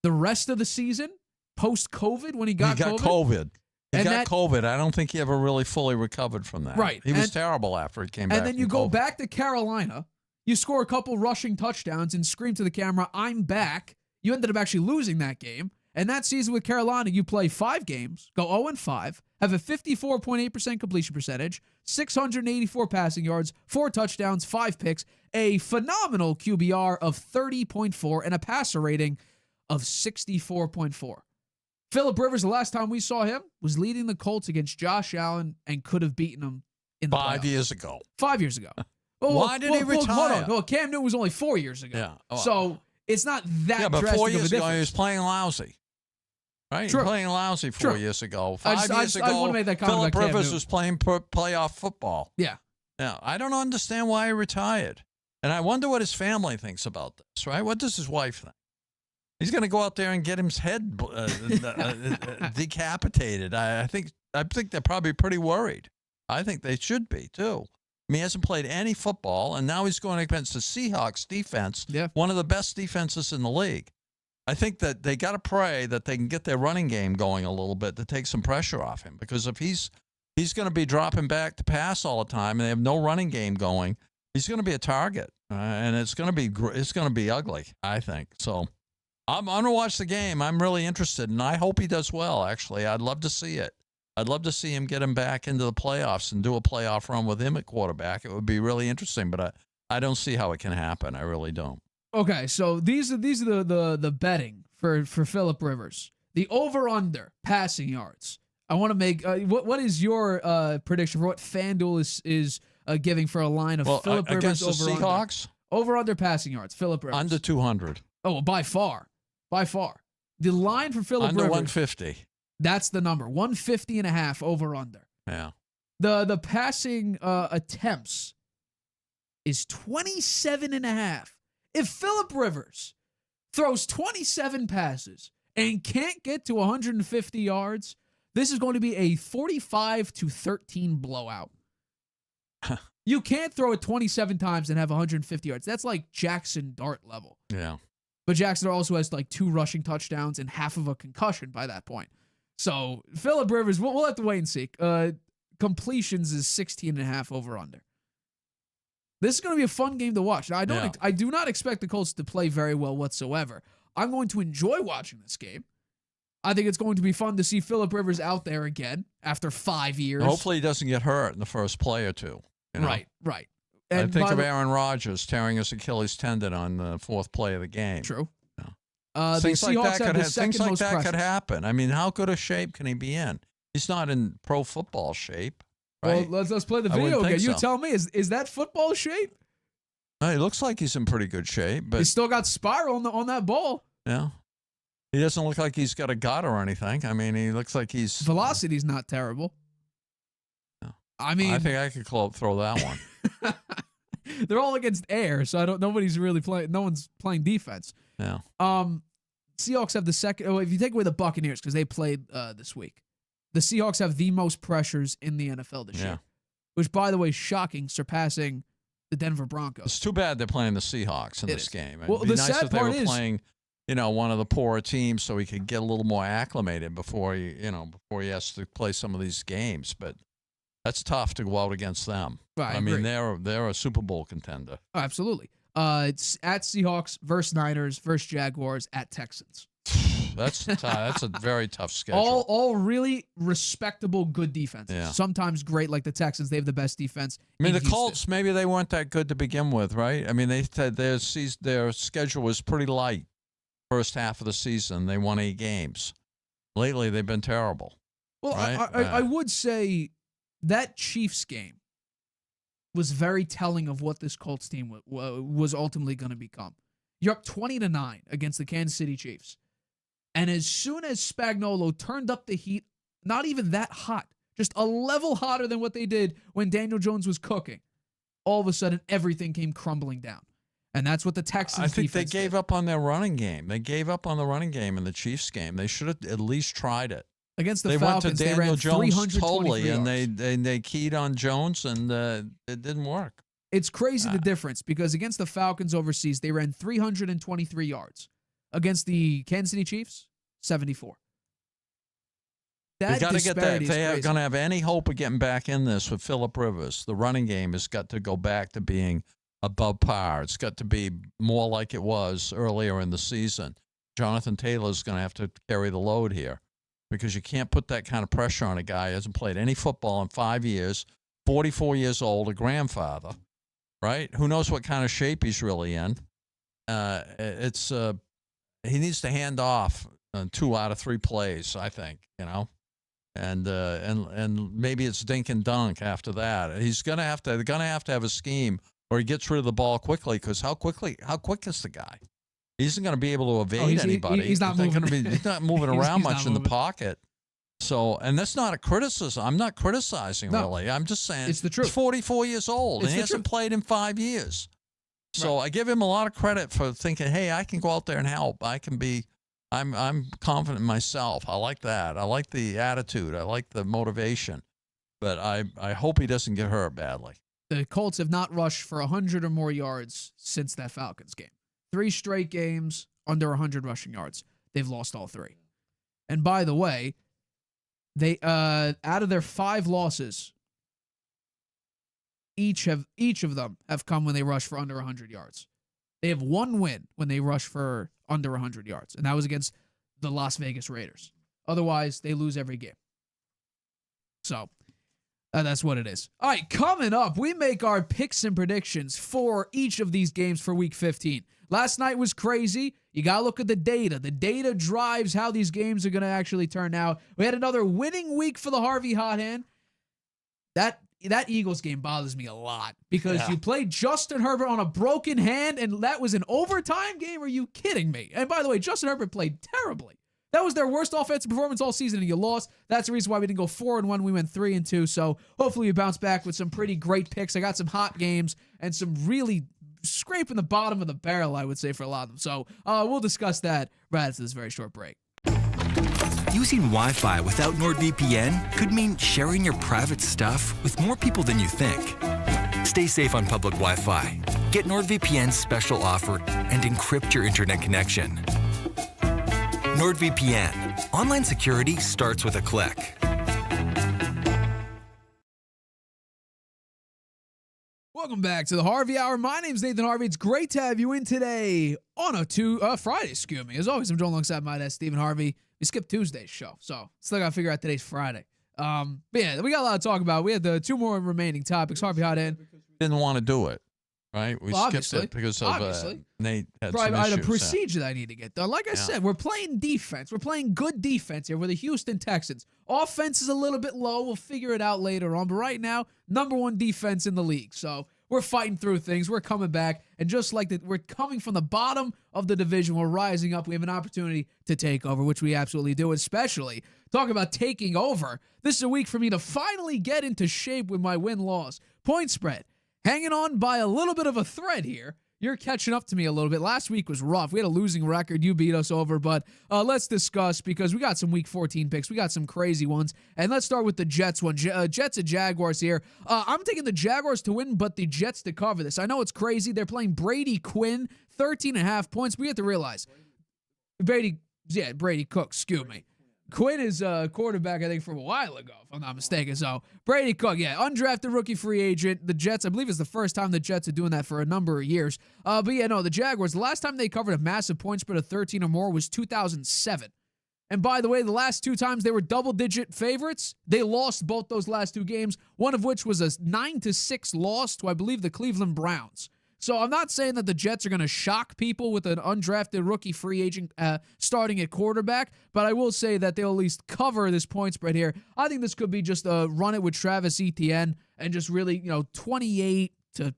[SPEAKER 1] The rest of the season, post-COVID, when he got COVID.
[SPEAKER 2] He got COVID. I don't think he ever really fully recovered from that.
[SPEAKER 1] Right.
[SPEAKER 2] He was terrible after he came back.
[SPEAKER 1] And then you go back to Carolina, you score a couple rushing touchdowns and scream to the camera, "I'm back." You ended up actually losing that game. And that season with Carolina, you play 5 games, go 0-5, have a 54.8% completion percentage, 684 passing yards, 4 touchdowns, 5 picks, a phenomenal QBR of 30.4, and a passer rating of 64.4. Phillip Rivers, the last time we saw him, was leading the Colts against Josh Allen and could have beaten him in the
[SPEAKER 2] 5
[SPEAKER 1] playoffs.
[SPEAKER 2] years ago.
[SPEAKER 1] 5 years ago.
[SPEAKER 2] Why did he retire?
[SPEAKER 1] Hold on. No, Cam Newton was only 4 years ago.
[SPEAKER 2] Yeah. Oh,
[SPEAKER 1] so it's not that
[SPEAKER 2] yeah, but
[SPEAKER 1] drastic
[SPEAKER 2] 4
[SPEAKER 1] of a
[SPEAKER 2] years ago,
[SPEAKER 1] difference.
[SPEAKER 2] he was playing lousy. Right?
[SPEAKER 1] True.
[SPEAKER 2] He was playing lousy 4 years ago. 5 years
[SPEAKER 1] I want to
[SPEAKER 2] ago,
[SPEAKER 1] make that comment
[SPEAKER 2] Phillip
[SPEAKER 1] about Cam
[SPEAKER 2] Rivers
[SPEAKER 1] Newton.
[SPEAKER 2] was playing playoff football.
[SPEAKER 1] Yeah.
[SPEAKER 2] Now, I don't understand why he retired. And I wonder what his family thinks about this, right? What does his wife think? He's going to go out there and get his head decapitated. I think they're probably pretty worried. I think they should be, too. I mean, he hasn't played any football, and now he's going against the Seahawks defense, one of the best defenses in the league. I think that they got to pray that they can get their running game going a little bit to take some pressure off him, because if he's going to be dropping back to pass all the time and they have no running game going, he's going to be a target, and it's going to be ugly, I think. So I'm going to watch the game. I'm really interested, and I hope he does well, actually. I'd love to see it. I'd love to see him get him back into the playoffs and do a playoff run with him at quarterback. It would be really interesting, but I don't see how it can happen. I really don't.
[SPEAKER 1] Okay, so these are the betting for Phillip Rivers. The over-under passing yards. I want to make what is your prediction for what FanDuel is giving for a line of Phillip Rivers
[SPEAKER 2] against the Seahawks?
[SPEAKER 1] Over-under passing yards, Phillip Rivers.
[SPEAKER 2] Under 200.
[SPEAKER 1] Oh, by far. The line for Phillip Rivers.
[SPEAKER 2] Under 150.
[SPEAKER 1] That's the number. 150.5 over-under.
[SPEAKER 2] Yeah.
[SPEAKER 1] The passing attempts is 27.5. If Phillip Rivers throws 27 passes and can't get to 150 yards, this is going to be a 45-13 blowout. You can't throw it 27 times and have 150 yards. That's like Jackson Dart level.
[SPEAKER 2] Yeah.
[SPEAKER 1] But Jackson also has like 2 rushing touchdowns and half of a concussion by that point. So Phillip Rivers, we'll have to wait and see. Completions is 16.5 over under. This is going to be a fun game to watch. Now, I do not expect the Colts to play very well whatsoever. I'm going to enjoy watching this game. I think it's going to be fun to see Phillip Rivers out there again after 5 years.
[SPEAKER 2] Hopefully he doesn't get hurt in the first play or two. You know?
[SPEAKER 1] Right.
[SPEAKER 2] And
[SPEAKER 1] And
[SPEAKER 2] think of Aaron Rodgers tearing his Achilles tendon on the 4th play of the game.
[SPEAKER 1] True.
[SPEAKER 2] Yeah.
[SPEAKER 1] The
[SPEAKER 2] Things like
[SPEAKER 1] Seahawks have the
[SPEAKER 2] things
[SPEAKER 1] second
[SPEAKER 2] like
[SPEAKER 1] most
[SPEAKER 2] that
[SPEAKER 1] pressures.
[SPEAKER 2] could happen. I mean, how good a shape can he be in? He's not in pro football shape, right?
[SPEAKER 1] Well, let's play the
[SPEAKER 2] I
[SPEAKER 1] video
[SPEAKER 2] wouldn't
[SPEAKER 1] again.
[SPEAKER 2] think
[SPEAKER 1] You
[SPEAKER 2] so.
[SPEAKER 1] tell me, is that football shape?
[SPEAKER 2] He looks like he's in pretty good shape, but
[SPEAKER 1] He's still got spiral on that ball.
[SPEAKER 2] yeah, he doesn't look like he's got a gut or anything. I mean, he looks like he's
[SPEAKER 1] Velocity's not terrible.
[SPEAKER 2] No.
[SPEAKER 1] I mean,
[SPEAKER 2] I think I could throw that one.
[SPEAKER 1] they're all against air, so nobody's really playing. No one's playing defense.
[SPEAKER 2] Yeah.
[SPEAKER 1] Seahawks have the second. Oh, if you take away the Buccaneers because they played this week, the Seahawks have the most pressures in the NFL this year, which, by the way, is shocking, surpassing the Denver Broncos.
[SPEAKER 2] It's too bad they're playing the Seahawks in
[SPEAKER 1] It
[SPEAKER 2] this
[SPEAKER 1] is.
[SPEAKER 2] game. It'd
[SPEAKER 1] Well,
[SPEAKER 2] be
[SPEAKER 1] the
[SPEAKER 2] nice
[SPEAKER 1] sad
[SPEAKER 2] if they
[SPEAKER 1] part
[SPEAKER 2] were
[SPEAKER 1] is-
[SPEAKER 2] playing, one of the poorer teams, so he could get a little more acclimated before he has to play some of these games. But that's tough to go out against them.
[SPEAKER 1] Right, I
[SPEAKER 2] I mean,
[SPEAKER 1] agree.
[SPEAKER 2] they're a Super Bowl contender.
[SPEAKER 1] Oh, absolutely. It's at Seahawks versus Niners versus Jaguars at Texans.
[SPEAKER 2] That's a very tough schedule.
[SPEAKER 1] All really respectable, good defenses.
[SPEAKER 2] Yeah.
[SPEAKER 1] Sometimes great, like the Texans. They have the best defense.
[SPEAKER 2] I mean,
[SPEAKER 1] in
[SPEAKER 2] the
[SPEAKER 1] Houston.
[SPEAKER 2] Colts, maybe they weren't that good to begin with, right? I mean, they said their schedule was pretty light first half of the season. They won 8 games. Lately, they've been terrible.
[SPEAKER 1] Well,
[SPEAKER 2] right?
[SPEAKER 1] I would say that Chiefs game was very telling of what this Colts team was ultimately going to become. You're up 20-9 against the Kansas City Chiefs. And as soon as Spagnuolo turned up the heat, not even that hot, just a level hotter than what they did when Daniel Jones was cooking, all of a sudden everything came crumbling down. And that's what the Texans
[SPEAKER 2] I think they
[SPEAKER 1] defense
[SPEAKER 2] gave
[SPEAKER 1] did.
[SPEAKER 2] up on their running game. They gave up on the running game in the Chiefs game. They should have at least tried it.
[SPEAKER 1] Against the
[SPEAKER 2] They went
[SPEAKER 1] Falcons,
[SPEAKER 2] to
[SPEAKER 1] they ran
[SPEAKER 2] Daniel Jones
[SPEAKER 1] 323
[SPEAKER 2] totally, and
[SPEAKER 1] yards.
[SPEAKER 2] they keyed on Jones, and it didn't work.
[SPEAKER 1] It's crazy the difference because against the Falcons overseas, they ran 323 yards. Against the Kansas City Chiefs, 74.
[SPEAKER 2] You
[SPEAKER 1] That
[SPEAKER 2] got to get that.
[SPEAKER 1] disparity
[SPEAKER 2] If they
[SPEAKER 1] is
[SPEAKER 2] are
[SPEAKER 1] crazy.
[SPEAKER 2] going to have any hope of getting back in this with Phillip Rivers, the running game has got to go back to being above par. It's got to be more like it was earlier in the season. Jonathan Taylor's going to have to carry the load here because you can't put that kind of pressure on a guy who hasn't played any football in 5 years, 44 years old, a grandfather, right? Who knows what kind of shape he's really in. He needs to hand off 2 out of 3 plays, I think, and maybe it's dink and dunk after that. They're gonna have to have a scheme or he gets rid of the ball quickly because how quick is the guy? He isn't going to be able to evade anybody.
[SPEAKER 1] He's not moving.
[SPEAKER 2] He's not moving around
[SPEAKER 1] He's
[SPEAKER 2] much
[SPEAKER 1] not
[SPEAKER 2] in the
[SPEAKER 1] moving.
[SPEAKER 2] pocket. So, and that's not a criticism. I'm not criticizing really. I'm just saying
[SPEAKER 1] It's the truth.
[SPEAKER 2] He's 44 years old
[SPEAKER 1] It's
[SPEAKER 2] and he
[SPEAKER 1] the
[SPEAKER 2] hasn't
[SPEAKER 1] truth.
[SPEAKER 2] played in 5 years. So I give him a lot of credit for thinking, hey, I can go out there and help. I'm confident in myself. I like that. I like the attitude. I like the motivation. But I hope he doesn't get hurt badly.
[SPEAKER 1] The Colts have not rushed for 100 or more yards since that Falcons game. 3 straight games under 100 rushing yards. They've lost all 3. And by the way, they out of their 5 losses, each of them have come when they rush for under 100 yards. They have 1 win when they rush for under 100 yards, and that was against the Las Vegas Raiders. Otherwise, they lose every game. So that's what it is. All right, coming up, we make our picks and predictions for each of these games for Week 15. Last night was crazy. You got to look at the data. The data drives how these games are going to actually turn out. We had another winning week for the Harvey Hot Hand. That Eagles game bothers me a lot because you played Justin Herbert on a broken hand, and that was an overtime game. Are you kidding me? And by the way, Justin Herbert played terribly. That was their worst offensive performance all season, and you lost. That's the reason why we didn't go 4-1. We went 3-2. So hopefully we bounce back with some pretty great picks. I got some hot games and some really scraping the bottom of the barrel, I would say, for a lot of them. So we'll discuss that right after this very short break.
[SPEAKER 4] Using Wi-Fi without NordVPN could mean sharing your private stuff with more people than you think. Stay safe on public Wi-Fi. Get NordVPN's special offer and encrypt your internet connection. NordVPN. Online security starts with a click.
[SPEAKER 1] Welcome back to the Harvey Hour. My name's Nathan Harvey. It's great to have you in today on a Friday, excuse me. As always, I'm joined alongside my dad, Stephen Harvey. We skipped Tuesday's show, so still got to figure out today's Friday. But yeah, we got a lot to talk about. We had the two more remaining topics. Harvey Hot Hand.
[SPEAKER 2] Didn't want to do it, right? We skipped it because of Nate had some
[SPEAKER 1] I had a
[SPEAKER 2] issues.
[SPEAKER 1] procedure that I need to get done. Like I said, we're playing defense. We're playing good defense here with the Houston Texans. Offense is a little bit low. We'll figure it out later on. But right now, number one defense in the league. So we're fighting through things. We're coming back. And just like that, we're coming from the bottom of the division. We're rising up. We have an opportunity to take over, which we absolutely do, especially talk about taking over. This is a week for me to finally get into shape with my win-loss. Point spread. Hanging on by a little bit of a thread here. You're catching up to me a little bit. Last week was rough. We had a losing record. You beat us over, but let's discuss because we got some Week 14 picks. We got some crazy ones, and let's start with the Jets one. Jets and Jaguars here. I'm taking the Jaguars to win, but the Jets to cover this. I know it's crazy. They're playing Brady Quinn, 13.5 points. We have to realize Brady Cook, excuse me. Quinn is a quarterback, I think, from a while ago, if I'm not mistaken. So, Brady Cook, undrafted rookie free agent. The Jets, I believe it's the first time the Jets are doing that for a number of years. The Jaguars, the last time they covered a massive point spread of 13 or more was 2007. And by the way, the last two times they were double-digit favorites, they lost both those last two games, one of which was a 9-6 loss to, I believe, the Cleveland Browns. So I'm not saying that the Jets are going to shock people with an undrafted rookie free agent starting at quarterback, but I will say that they'll at least cover this point spread here. I think this could be just a run it with Travis Etienne and just really, 28 to,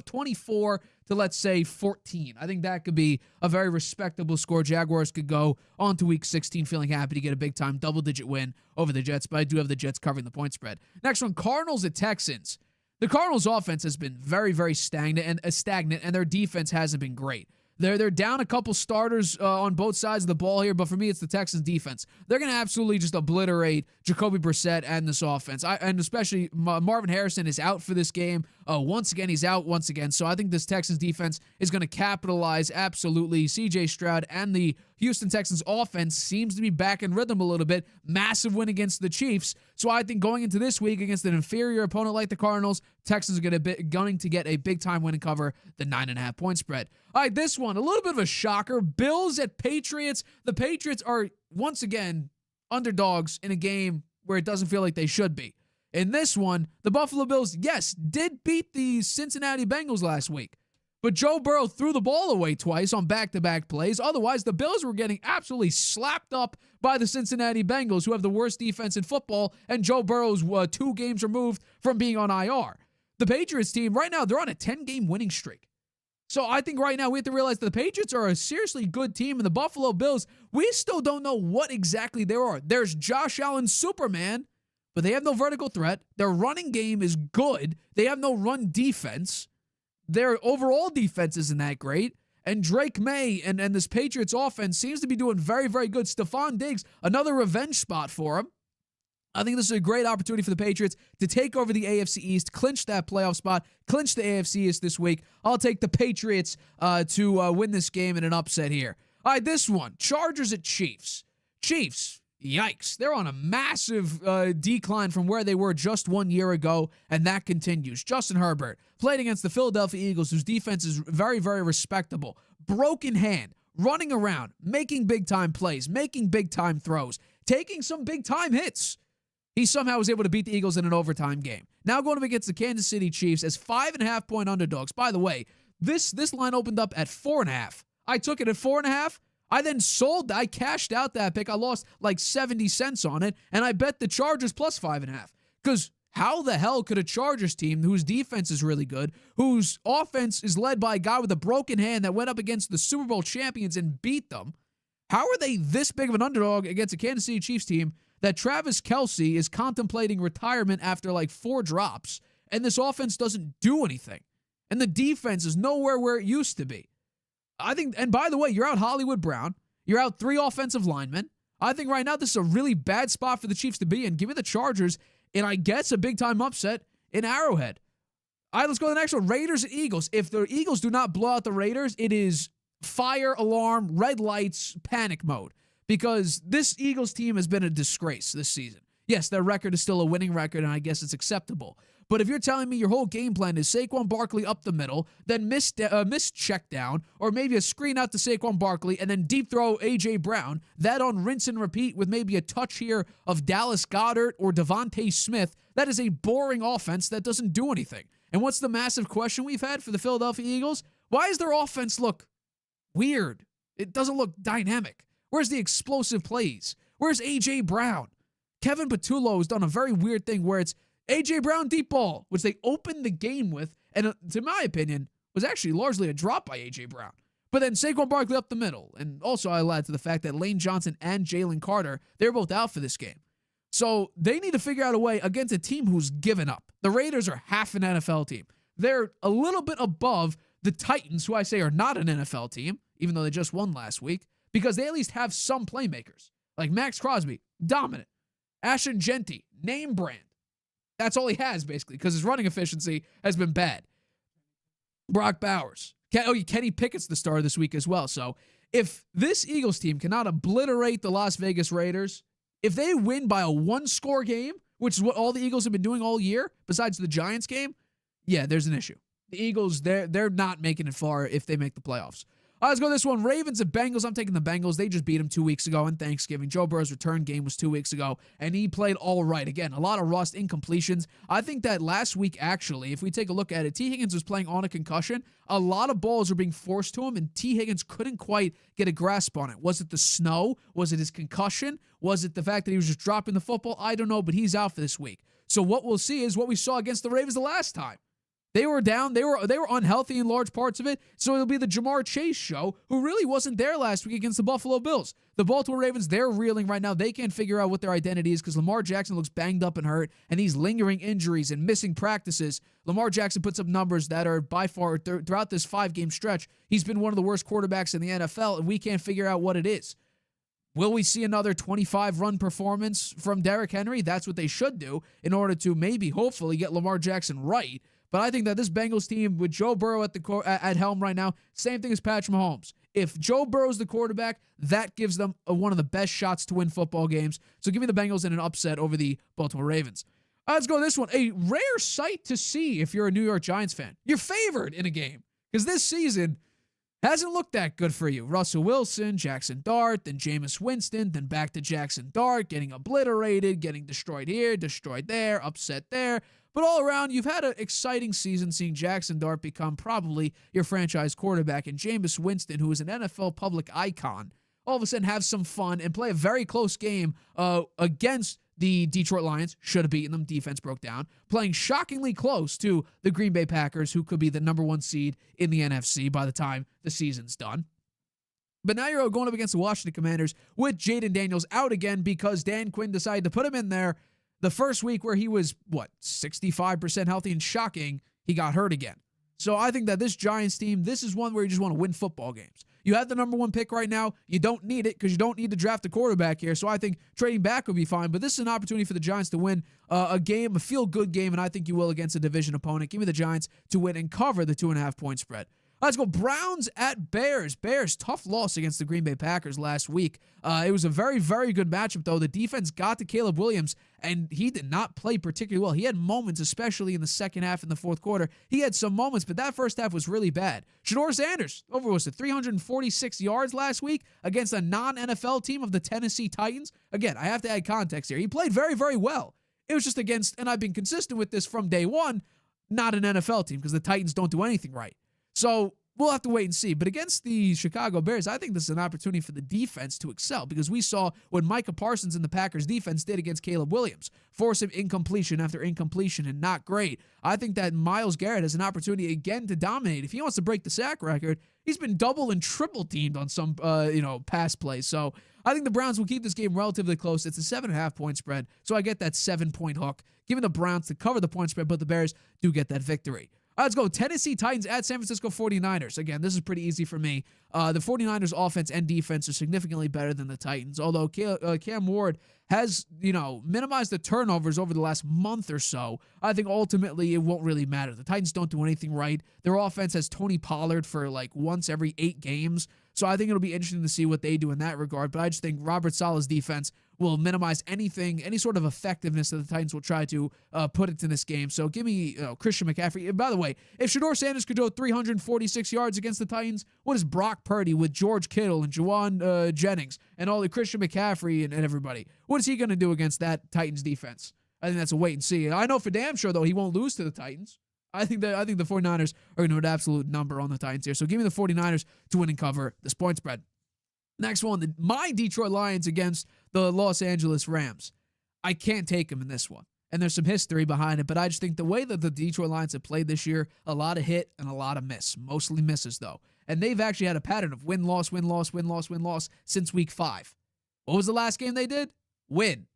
[SPEAKER 1] 24 to, let's say, 14. I think that could be a very respectable score. Jaguars could go on to Week 16 feeling happy to get a big-time double-digit win over the Jets, but I do have the Jets covering the point spread. Next one, Cardinals at Texans. The Cardinals' offense has been very, very stagnant, and their defense hasn't been great. They're down a couple starters on both sides of the ball here, but for me, it's the Texans' defense. They're going to absolutely just obliterate Jacoby Brissett and this offense. And especially Marvin Harrison is out for this game. Once again, he's out once again. So I think this Texans defense is going to capitalize absolutely. C.J. Stroud and the Houston Texans offense seems to be back in rhythm a little bit. Massive win against the Chiefs. So I think going into this week against an inferior opponent like the Cardinals, Texans are going to get a big-time win and cover the 9.5 point spread. All right, this one, a little bit of a shocker. Bills at Patriots. The Patriots are, once again, underdogs in a game where it doesn't feel like they should be. In this one, the Buffalo Bills, yes, did beat the Cincinnati Bengals last week. But Joe Burrow threw the ball away twice on back-to-back plays. Otherwise, the Bills were getting absolutely slapped up by the Cincinnati Bengals, who have the worst defense in football, and Joe Burrow's 2 games removed from being on IR. The Patriots team, right now, they're on a 10-game winning streak. So I think right now we have to realize that the Patriots are a seriously good team, and the Buffalo Bills, we still don't know what exactly they are. There's Josh Allen Superman, but they have no vertical threat. Their running game is good. They have no run defense. Their overall defense isn't that great. And Drake May and this Patriots offense seems to be doing very, very good. Stephon Diggs, another revenge spot for him. I think this is a great opportunity for the Patriots to take over the AFC East, clinch that playoff spot, clinch the AFC East this week. I'll take the Patriots to win this game in an upset here. All right, this one, Chargers at Chiefs. Chiefs, yikes. They're on a massive decline from where they were just 1 year ago, and that continues. Justin Herbert played against the Philadelphia Eagles, whose defense is very, very respectable. Broken hand, running around, making big-time plays, making big-time throws, taking some big-time hits. He somehow was able to beat the Eagles in an overtime game. Now going up against the Kansas City Chiefs as 5.5 point underdogs. By the way, this line opened up at 4.5. I took it at 4.5. I then sold. I cashed out that pick. I lost like 70 cents on it, and I bet the Chargers plus 5.5. Because how the hell could a Chargers team whose defense is really good, whose offense is led by a guy with a broken hand that went up against the Super Bowl champions and beat them, how are they this big of an underdog against a Kansas City Chiefs team that Travis Kelce is contemplating retirement after like 4 drops, and this offense doesn't do anything, and the defense is nowhere where it used to be? I think, and by the way, you're out Hollywood Brown. You're out 3 offensive linemen. I think right now this is a really bad spot for the Chiefs to be in. Give me the Chargers, and I guess a big-time upset in Arrowhead. All right, let's go to the next one. Raiders and Eagles. If the Eagles do not blow out the Raiders, it is fire alarm, red lights, panic mode. Because this Eagles team has been a disgrace this season. Yes, their record is still a winning record, and I guess it's acceptable. But if you're telling me your whole game plan is Saquon Barkley up the middle, then miss check down, or maybe a screen out to Saquon Barkley, and then deep throw A.J. Brown, that on rinse and repeat with maybe a touch here of Dallas Goedert or Devontae Smith, that is a boring offense that doesn't do anything. And what's the massive question we've had for the Philadelphia Eagles? Why does their offense look weird? It doesn't look dynamic. Where's the explosive plays? Where's A.J. Brown? Kevin Patullo has done a very weird thing where it's A.J. Brown deep ball, which they opened the game with, and to my opinion, was actually largely a drop by A.J. Brown. But then Saquon Barkley up the middle. And also I'll add to the fact that Lane Johnson and Jalen Carter, they're both out for this game. So they need to figure out a way against a team who's given up. The Raiders are half an NFL team. They're a little bit above the Titans, who I say are not an NFL team, even though they just won last week, because they at least have some playmakers. Like Max Crosby, dominant. Ashton Genty, name brand. That's all he has, basically, because his running efficiency has been bad. Brock Bowers. Kenny Pickett's the star this week as well. So if this Eagles team cannot obliterate the Las Vegas Raiders, if they win by a one-score game, which is what all the Eagles have been doing all year, besides the Giants game, yeah, there's an issue. The Eagles, they're not making it far if they make the playoffs. All right, let's go this one. Ravens and Bengals. I'm taking the Bengals. They just beat them 2 weeks ago on Thanksgiving. Joe Burrow's return game was 2 weeks ago, and he played all right. Again, a lot of rust, incompletions. I think that last week, actually, if we take a look at it, T. Higgins was playing on a concussion. A lot of balls were being forced to him, and T. Higgins couldn't quite get a grasp on it. Was it the snow? Was it his concussion? Was it the fact that he was just dropping the football? I don't know, but he's out for this week. So what we'll see is what we saw against the Ravens the last time. They were down. They were unhealthy in large parts of it. So it'll be the Jamar Chase show, who really wasn't there last week against the Buffalo Bills. The Baltimore Ravens, they're reeling right now. They can't figure out what their identity is because Lamar Jackson looks banged up and hurt, and he's lingering injuries and missing practices. Lamar Jackson puts up numbers that are by far, throughout this 5-game stretch, he's been one of the worst quarterbacks in the NFL, and we can't figure out what it is. Will we see another 25-run performance from Derrick Henry? That's what they should do in order to maybe, hopefully, get Lamar Jackson right. But I think that this Bengals team with Joe Burrow at helm right now, same thing as Patrick Mahomes. If Joe Burrow's the quarterback, that gives them one of the best shots to win football games. So give me the Bengals in an upset over the Baltimore Ravens. Let's go this one. A rare sight to see if you're a New York Giants fan. You're favored in a game because this season hasn't looked that good for you. Russell Wilson, Jackson Dart, then Jameis Winston, then back to Jackson Dart, getting obliterated, getting destroyed here, destroyed there, upset there. But all around, you've had an exciting season seeing Jackson Dart become probably your franchise quarterback, and Jameis Winston, who is an NFL public icon, all of a sudden have some fun and play a very close game against the Detroit Lions. Should have beaten them. Defense broke down. Playing shockingly close to the Green Bay Packers, who could be the number 1 seed in the NFC by the time the season's done. But now you're going up against the Washington Commanders with Jaden Daniels out again because Dan Quinn decided to put him in there the first week where he was, 65% healthy, and shocking, he got hurt again. So I think that this Giants team, this is one where you just want to win football games. You have the number 1 pick right now. You don't need it because you don't need to draft a quarterback here. So I think trading back would be fine. But this is an opportunity for the Giants to win a game, a feel-good game, and I think you will against a division opponent. Give me the Giants to win and cover the 2.5-point spread. Let's go Browns at Bears. Bears, tough loss against the Green Bay Packers last week. It was a very, very good matchup, though. The defense got to Caleb Williams, and he did not play particularly well. He had moments, especially in the second half in the fourth quarter. He had some moments, but that first half was really bad. Shedeur Sanders, over was it 346 yards last week against a non-NFL team of the Tennessee Titans. Again, I have to add context here. He played very, very well. It was just against, and I've been consistent with this from day one, not an NFL team because the Titans don't do anything right. So we'll have to wait and see. But against the Chicago Bears, I think this is an opportunity for the defense to excel because we saw what Micah Parsons and the Packers defense did against Caleb Williams. Force him incompletion after incompletion and not great. I think that Myles Garrett has an opportunity again to dominate. If he wants to break the sack record, he's been double and triple teamed on some pass plays. So I think the Browns will keep this game relatively close. It's a 7.5-point spread, so I get that 7-point hook. Giving the Browns to cover the point spread, but the Bears do get that victory. Let's go. Tennessee Titans at San Francisco 49ers. Again, this is pretty easy for me. The 49ers offense and defense are significantly better than the Titans, although Cam Ward has, minimized the turnovers over the last month or so. I think ultimately it won't really matter. The Titans don't do anything right. Their offense has Tony Pollard for like once every 8 games, so I think it'll be interesting to see what they do in that regard, but I just think Robert Saleh's defense will minimize any sort of effectiveness that the Titans will try to put into this game. So give me Christian McCaffrey. And by the way, if Shedeur Sanders could go 346 yards against the Titans, what is Brock Purdy with George Kittle and Juwan Jennings and all the Christian McCaffrey and everybody? What is he going to do against that Titans defense? I think that's a wait and see. I know for damn sure, though, he won't lose to the Titans. I think the 49ers are going to put an absolute number on the Titans here. So give me the 49ers to win and cover this point spread. Next one, my Detroit Lions against the Los Angeles Rams. I can't take them in this one. And there's some history behind it, but I just think the way that the Detroit Lions have played this year, a lot of hit and a lot of miss. Mostly misses, though. And they've actually had a pattern of win-loss, win-loss, win-loss, win-loss since week 5. What was the last game they did? Win.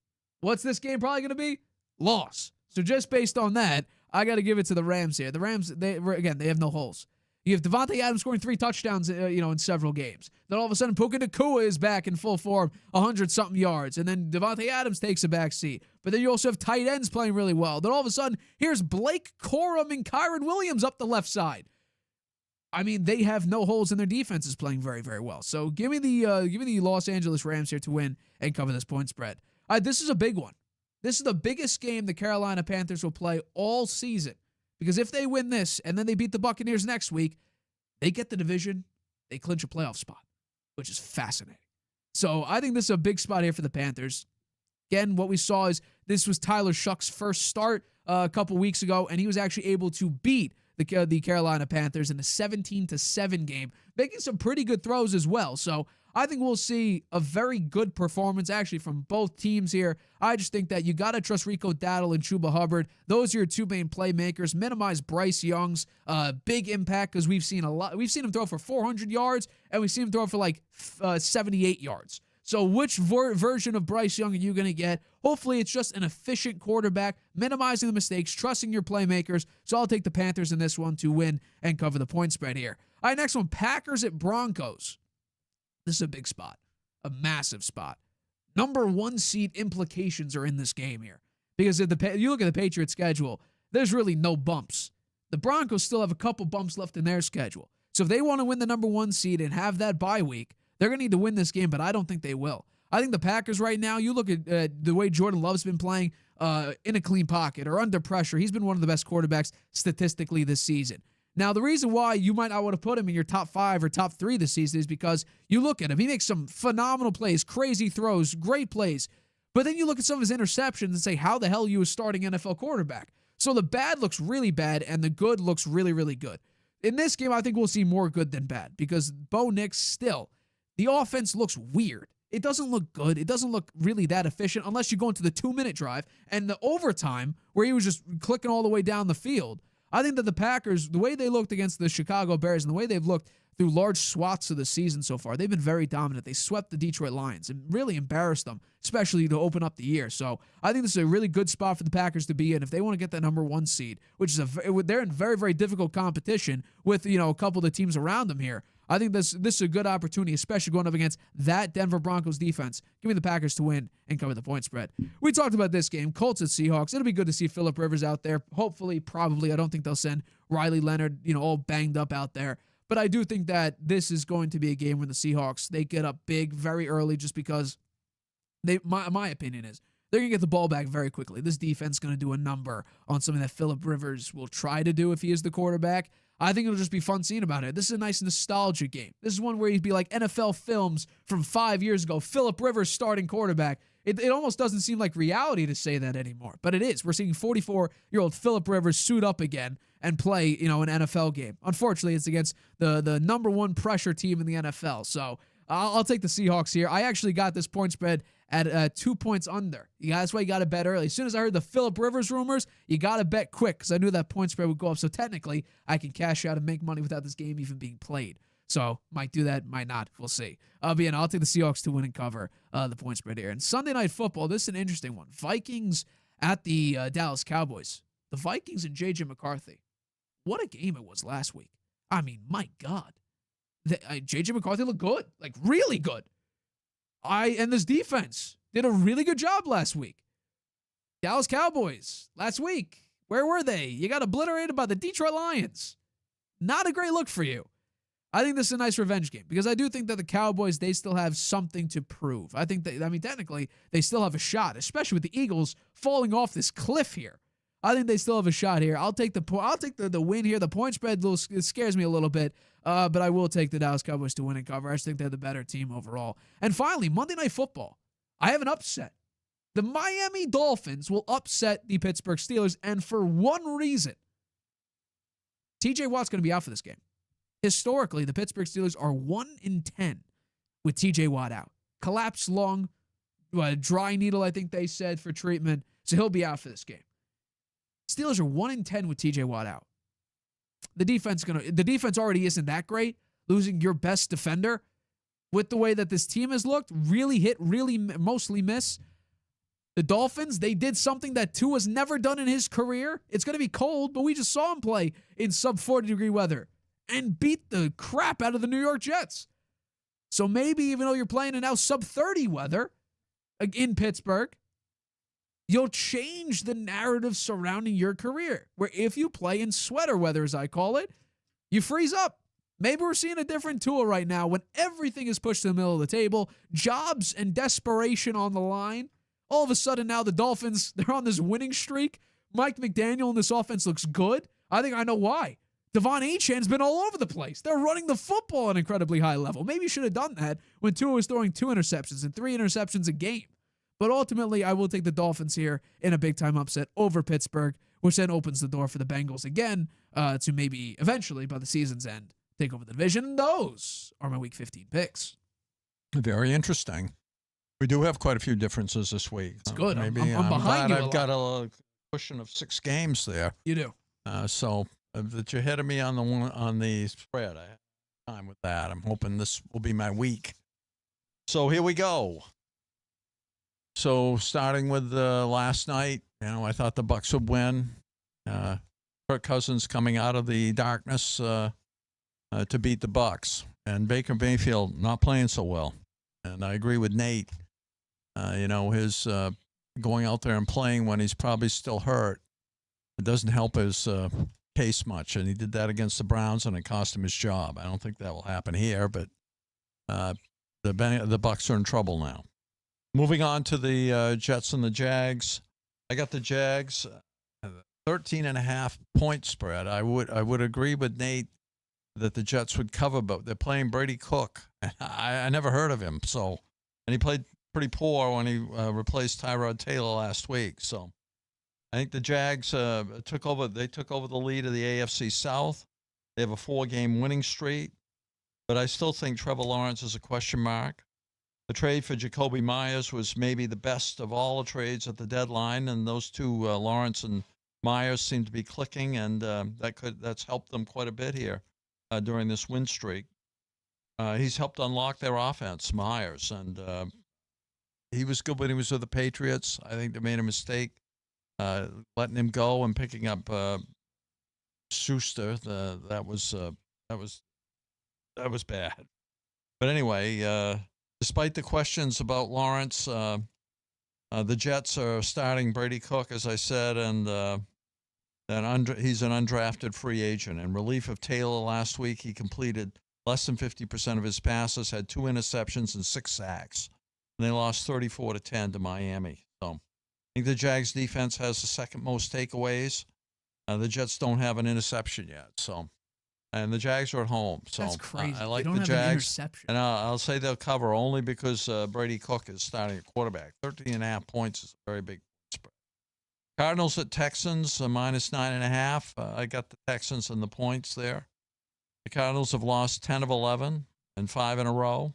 [SPEAKER 1] What's this game probably going to be? Loss. So just based on that, I got to give it to the Rams here. The Rams, they have no holes. You have Devontae Adams scoring 3 touchdowns, in several games. Then all of a sudden, Puka Nacua is back in full form, 100-something yards. And then Devontae Adams takes a back seat. But then you also have tight ends playing really well. Then all of a sudden, here's Blake Corum and Kyron Williams up the left side. I mean, they have no holes in their defenses playing very, very well. So give me the Los Angeles Rams here to win and cover this point spread. This is a big one. This is the biggest game the Carolina Panthers will play all season. Because if they win this and then they beat the Buccaneers next week, they get the division, they clinch a playoff spot, which is fascinating. So I think this is a big spot here for the Panthers. Again, what we saw is this was Tyler Shuck's first start a couple weeks ago, and he was actually able to beat the Carolina Panthers in a 17-7 game, making some pretty good throws as well. So I think we'll see a very good performance actually from both teams here. I just think that you got to trust Rico Dowdle and Chuba Hubbard. Those are your 2 main playmakers. Minimize Bryce Young's big impact because we've seen a lot. We've seen him throw for 400 yards and we've seen him throw for like 78 yards. So which version of Bryce Young are you going to get? Hopefully it's just an efficient quarterback, minimizing the mistakes, trusting your playmakers. So I'll take the Panthers in this one to win and cover the point spread here. All right, next one, Packers at Broncos. This is a big spot, a massive spot. Number 1 seed implications are in this game here. Because if you look at the Patriots' schedule, there's really no bumps. The Broncos still have a couple bumps left in their schedule. So if they want to win the number 1 seed and have that bye week, they're going to need to win this game, but I don't think they will. I think the Packers right now, you look at the way Jordan Love's been playing in a clean pocket or under pressure. He's been one of the best quarterbacks statistically this season. Now, the reason why you might not want to put him in your top 5 or top 3 this season is because you look at him. He makes some phenomenal plays, crazy throws, great plays. But then you look at some of his interceptions and say, how the hell are you a starting NFL quarterback? So the bad looks really bad and the good looks really, really good. In this game, I think we'll see more good than bad because Bo Nix still, the offense looks weird. It doesn't look good. It doesn't look really that efficient unless you go into the 2-minute drive and the overtime where he was just clicking all the way down the field. I think that the Packers, the way they looked against the Chicago Bears and the way they've looked through large swaths of the season so far, they've been very dominant. They swept the Detroit Lions and really embarrassed them, especially to open up the year. So I think this is a really good spot for the Packers to be in if they want to get that number 1 seed, which is they're in very, very difficult competition with a couple of the teams around them here. I think this is a good opportunity, especially going up against that Denver Broncos defense. Give me the Packers to win and cover the point spread. We talked about this game, Colts at Seahawks. It'll be good to see Phillip Rivers out there. Hopefully, probably. I don't think they'll send Riley Leonard, all banged up out there. But I do think that this is going to be a game when the Seahawks, they get up big very early just because my opinion is they're going to get the ball back very quickly. This defense is going to do a number on something that Phillip Rivers will try to do if he is the quarterback. I think it'll just be fun seeing about it. This is a nice nostalgia game. This is one where he'd be like NFL films from 5 years ago. Phillip Rivers starting quarterback. It almost doesn't seem like reality to say that anymore, but it is. We're seeing 44-year-old Phillip Rivers suit up again and play, an NFL game. Unfortunately, it's against the number 1 pressure team in the NFL. So I'll take the Seahawks here. I actually got this point spread at 2 points under. That's why you got to bet early. As soon as I heard the Phillip Rivers rumors, you got to bet quick because I knew that point spread would go up. So technically, I can cash out and make money without this game even being played. So might do that, might not. We'll see. But yeah, I'll take the Seahawks to win and cover the point spread here. And Sunday Night Football, this is an interesting one. Vikings at the Dallas Cowboys. The Vikings and J.J. McCarthy. what a game it was last week. I mean, my God. J.J. McCarthy looked good, like really good. And this defense did a really good job last week. Dallas Cowboys last week, where were they? You got obliterated by the Detroit Lions. Not a great look for you. I think this is a nice revenge game because I do think that the Cowboys, they still have something to prove. I think technically they still have a shot, especially with the Eagles falling off this cliff here. I think they still have a shot here. I'll take the win here. The point spread it scares me a little bit, but I will take the Dallas Cowboys to win and cover. I just think they're the better team overall. And finally, Monday Night Football. I have an upset. The Miami Dolphins will upset the Pittsburgh Steelers, and for one reason. TJ Watt's going to be out for this game. Historically, the Pittsburgh Steelers are 1-10 with TJ Watt out. Collapsed lung, dry needle, I think they said, for treatment. So he'll be out for this game. Steelers are 1-10 with TJ Watt out. The defense already isn't that great. Losing your best defender with the way that this team has looked, really hit, really mostly miss. The Dolphins, they did something that Tua's never done in his career. It's going to be cold, but we just saw him play in sub 40-degree weather and beat the crap out of the New York Jets. So maybe even though you're playing in now sub 30 weather in Pittsburgh, you'll change the narrative surrounding your career, where if you play in sweater weather, as I call it, you freeze up. Maybe we're seeing a different Tua right now when everything is pushed to the middle of the table, jobs and desperation on the line. All of a sudden now the Dolphins, they're on this winning streak. Mike McDaniel in this offense looks good. I think I know why. Devon Achane's been all over the place. They're running the football at an incredibly high level. Maybe you should have done that when Tua was throwing 2 interceptions and 3 interceptions a game. But ultimately, I will take the Dolphins here in a big-time upset over Pittsburgh, which then opens the door for the Bengals again to maybe eventually, by the season's end, take over the division. And those are my Week 15 picks.
[SPEAKER 2] Very interesting. We do have quite a few differences this week.
[SPEAKER 1] It's good.
[SPEAKER 2] Maybe
[SPEAKER 1] I'm behind
[SPEAKER 2] glad
[SPEAKER 1] you.
[SPEAKER 2] I've got a cushion of 6 games there.
[SPEAKER 1] You do.
[SPEAKER 2] So that you're ahead of me on the spread. I have time with that. I'm hoping this will be my week. So here we go. So starting with last night, I thought the Bucs would win. Kirk Cousins coming out of the darkness to beat the Bucs, and Baker Mayfield not playing so well. And I agree with Nate. His going out there and playing when he's probably still hurt, it doesn't help his case much. And he did that against the Browns, and it cost him his job. I don't think that will happen here, but the Bucs are in trouble now. Moving on to the Jets and the Jags. I got the Jags 13.5 point spread. I would agree with Nate that the Jets would cover, but they're playing Brady Cook. I never heard of him. And he played pretty poor when he replaced Tyrod Taylor last week. So I think the Jags took over the lead of the AFC South. They have a 4-game winning streak, but I still think Trevor Lawrence is a question mark. The trade for Jacoby Myers was maybe the best of all the trades at the deadline, and those two, Lawrence and Myers, seem to be clicking, and that's helped them quite a bit here during this win streak. He's helped unlock their offense, Myers, and he was good when he was with the Patriots. I think they made a mistake letting him go and picking up Schuster. That was bad. But anyway. Despite the questions about Lawrence, the Jets are starting Brady Cook, as I said, and he's an undrafted free agent. In relief of Taylor last week, he completed less than 50% of his passes, had 2 interceptions and 6 sacks. And they lost 34-10 to Miami. So I think the Jags defense has the second most takeaways. The Jets don't have an interception yet. And the Jags are at home. So
[SPEAKER 1] that's crazy.
[SPEAKER 2] I like
[SPEAKER 1] they don't
[SPEAKER 2] the
[SPEAKER 1] have
[SPEAKER 2] Jags.
[SPEAKER 1] An interception.
[SPEAKER 2] And I'll say they'll cover only because Brady Cook is starting at quarterback. 13.5 points is a very big spread. Cardinals at Texans, minus 9.5. I got the Texans and the points there. The Cardinals have lost 10 of 11 and 5 in a row.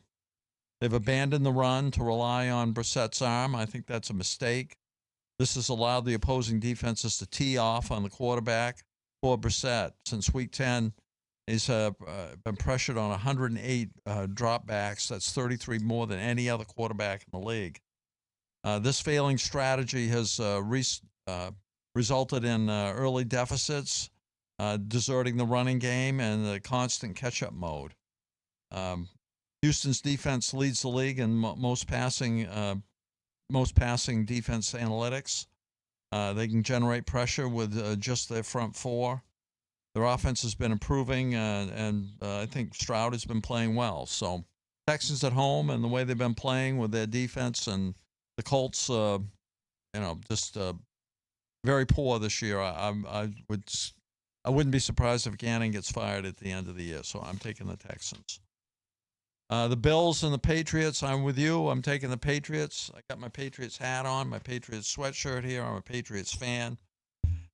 [SPEAKER 2] They've abandoned the run to rely on Brissett's arm. I think that's a mistake. This has allowed the opposing defenses to tee off on the quarterback for Brissett. Since Week 10, he's been pressured on 108 dropbacks. That's 33 more than any other quarterback in the league. This failing strategy has resulted in early deficits. deserting the running game and the constant catch-up mode. Houston's defense leads the league in most passing defense analytics. They can generate pressure with just their front four. Their offense has been improving, and I think Stroud has been playing well. So Texans at home and the way they've been playing with their defense, and the Colts, just very poor this year. I wouldn't be surprised if Gannon gets fired at the end of the year. So I'm taking the Texans. The Bills and the Patriots, I'm with you. I'm taking the Patriots. I got my Patriots hat on, my Patriots sweatshirt here. I'm a Patriots fan.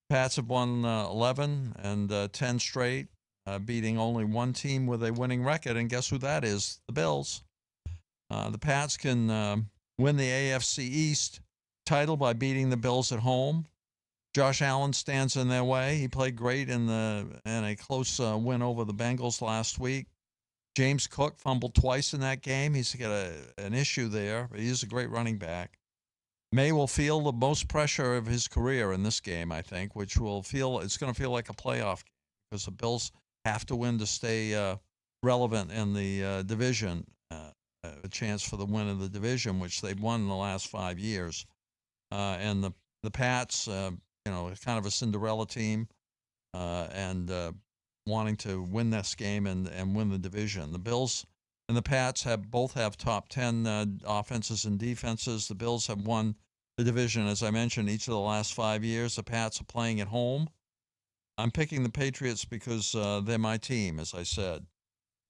[SPEAKER 2] Pats have won 11 and 10 straight, beating only one team with a winning record, and guess who that is? The Bills. The Pats can win the AFC East title by beating the Bills at home. Josh Allen stands in their way. He played great in a close win over the Bengals last week. James Cook fumbled twice in that game. He's got an issue there, but he's a great running back. May will feel the most pressure of his career in this game, I think, it's going to feel like a playoff game because the Bills have to win to stay relevant in the division, a chance for the win of the division, which they've won in the last 5 years. And the Pats, kind of a Cinderella team, and wanting to win this game and win the division. The Bills and the Pats both have top 10 offenses and defenses. The Bills have won the division, as I mentioned, each of the last 5 years. The Pats are playing at home. I'm picking the Patriots because they're my team, as I said.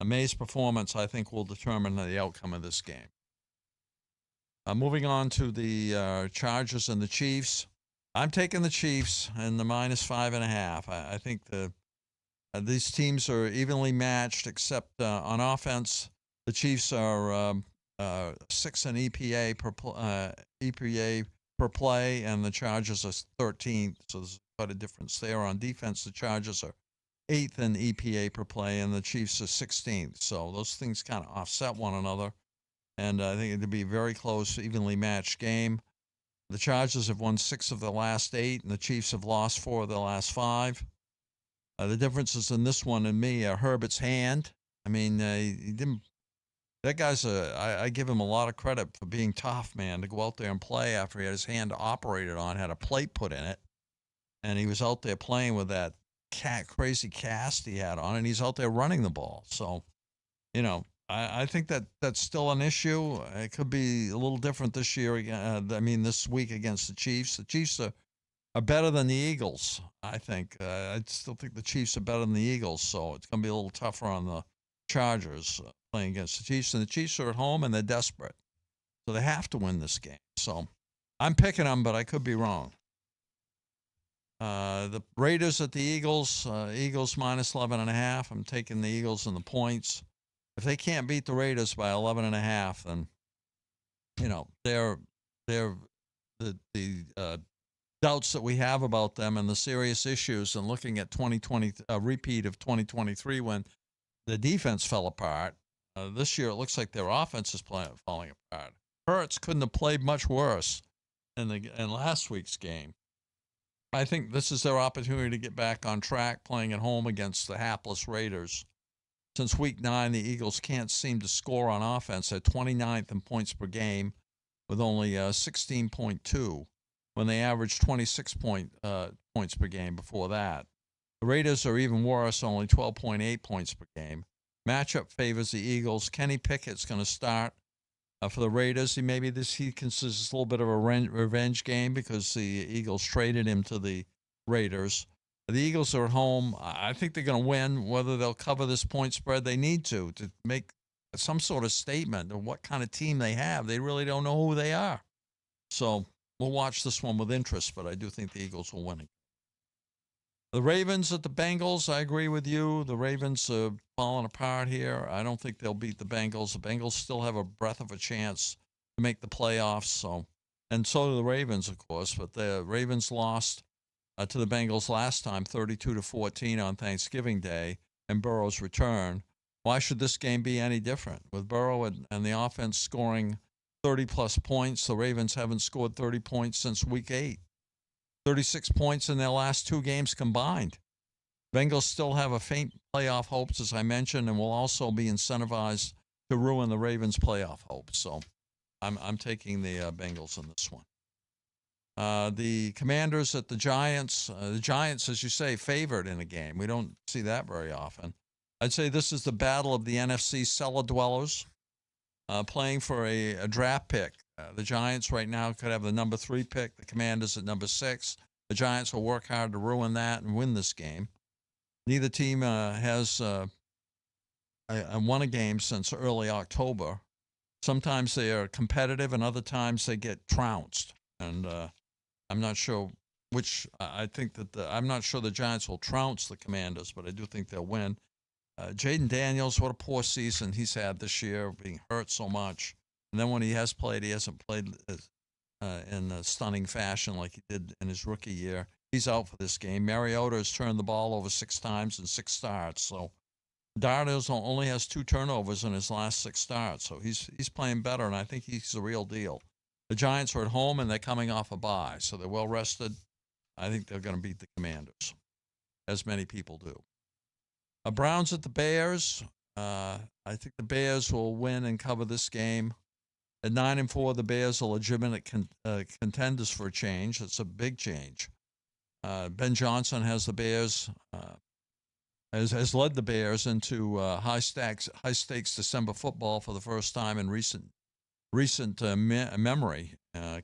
[SPEAKER 2] May's performance, I think, will determine the outcome of this game. Moving on to the Chargers and the Chiefs. I'm taking the Chiefs and the -5.5. I think these teams are evenly matched, except on offense. The Chiefs are 6 in EPA per play, and the Chargers are 13th. So there's quite a difference there. On defense, the Chargers are 8th in EPA per play, and the Chiefs are 16th. So those things kind of offset one another, and I think it'll be a very close, evenly matched game. The Chargers have won 6 of the last 8, and the Chiefs have lost 4 of the last 5. The differences in this one and me are Herbert's hand. I mean, he didn't. That guy's I give him a lot of credit for being tough, man, to go out there and play after he had his hand operated on, had a plate put in it, and he was out there playing with that crazy cast he had on, and he's out there running the ball. So, I think that's still an issue. It could be a little different this year. This week against the Chiefs. The Chiefs are better than the Eagles, I think. I still think the Chiefs are better than the Eagles, so it's going to be a little tougher on the Chargers playing against the Chiefs. And the Chiefs are at home, and they're desperate. So they have to win this game. So I'm picking them, but I could be wrong. The Raiders at the Eagles. Eagles -11.5. I'm taking the Eagles and the points. If they can't beat the Raiders by 11.5, then, they're the doubts that we have about them and the serious issues, and looking at 2020, a repeat of 2023 when the defense fell apart. This year it looks like their offense is falling apart. Hurts couldn't have played much worse in last week's game. I think this is their opportunity to get back on track, playing at home against the hapless Raiders. Since week 9, the Eagles can't seem to score on offense. They're 29th in points per game with only 16.2. when they averaged 26 points per game before that. The Raiders are even worse, only 12.8 points per game. Matchup favors the Eagles. Kenny Pickett's going to start for the Raiders. He considers a little bit of a revenge game because the Eagles traded him to the Raiders. The Eagles are at home. I think they're going to win. Whether they'll cover this point spread, they need to make some sort of statement of what kind of team they have. They really don't know who they are. So we'll watch this one with interest, but I do think the Eagles will win it. The Ravens at the Bengals, I agree with you. The Ravens are falling apart here. I don't think they'll beat the Bengals. The Bengals still have a breath of a chance to make the playoffs. And so do the Ravens, of course. But the Ravens lost to the Bengals last time, 32-14 on Thanksgiving Day, and Burrow's return. Why should this game be any different? With Burrow and the offense scoring 30-plus points, the Ravens haven't scored 30 points since week 8. 36 points in their last 2 games combined. Bengals still have a faint playoff hopes, as I mentioned, and will also be incentivized to ruin the Ravens' playoff hopes. So I'm taking the Bengals in this one. The Commanders at the Giants. The Giants, as you say, favored in a game. We don't see that very often. I'd say this is the battle of the NFC cellar dwellers playing for a draft pick. The Giants right now could have the number 3 pick, the Commanders at number 6. The Giants will work hard to ruin that and win this game. Neither team has won a game since early October. Sometimes they are competitive, and other times they get trounced. And I'm not sure which. I think that I'm not sure the Giants will trounce the Commanders, but I do think they'll win. Jaden Daniels, what a poor season he's had this year, being hurt so much. And then when he has played, he hasn't played in a stunning fashion like he did in his rookie year. He's out for this game. Mariota has turned the ball over 6 times in 6 starts. So Darnold only has 2 turnovers in his last 6 starts. So he's playing better, and I think he's the real deal. The Giants are at home, and they're coming off a bye, so they're well rested. I think they're going to beat the Commanders, as many people do. Browns at the Bears. I think the Bears will win and cover this game. At 9-4, the Bears are legitimate contenders for a change. It's a big change. Ben Johnson has the Bears, has led the Bears into high stakes December football for the first time in recent memory.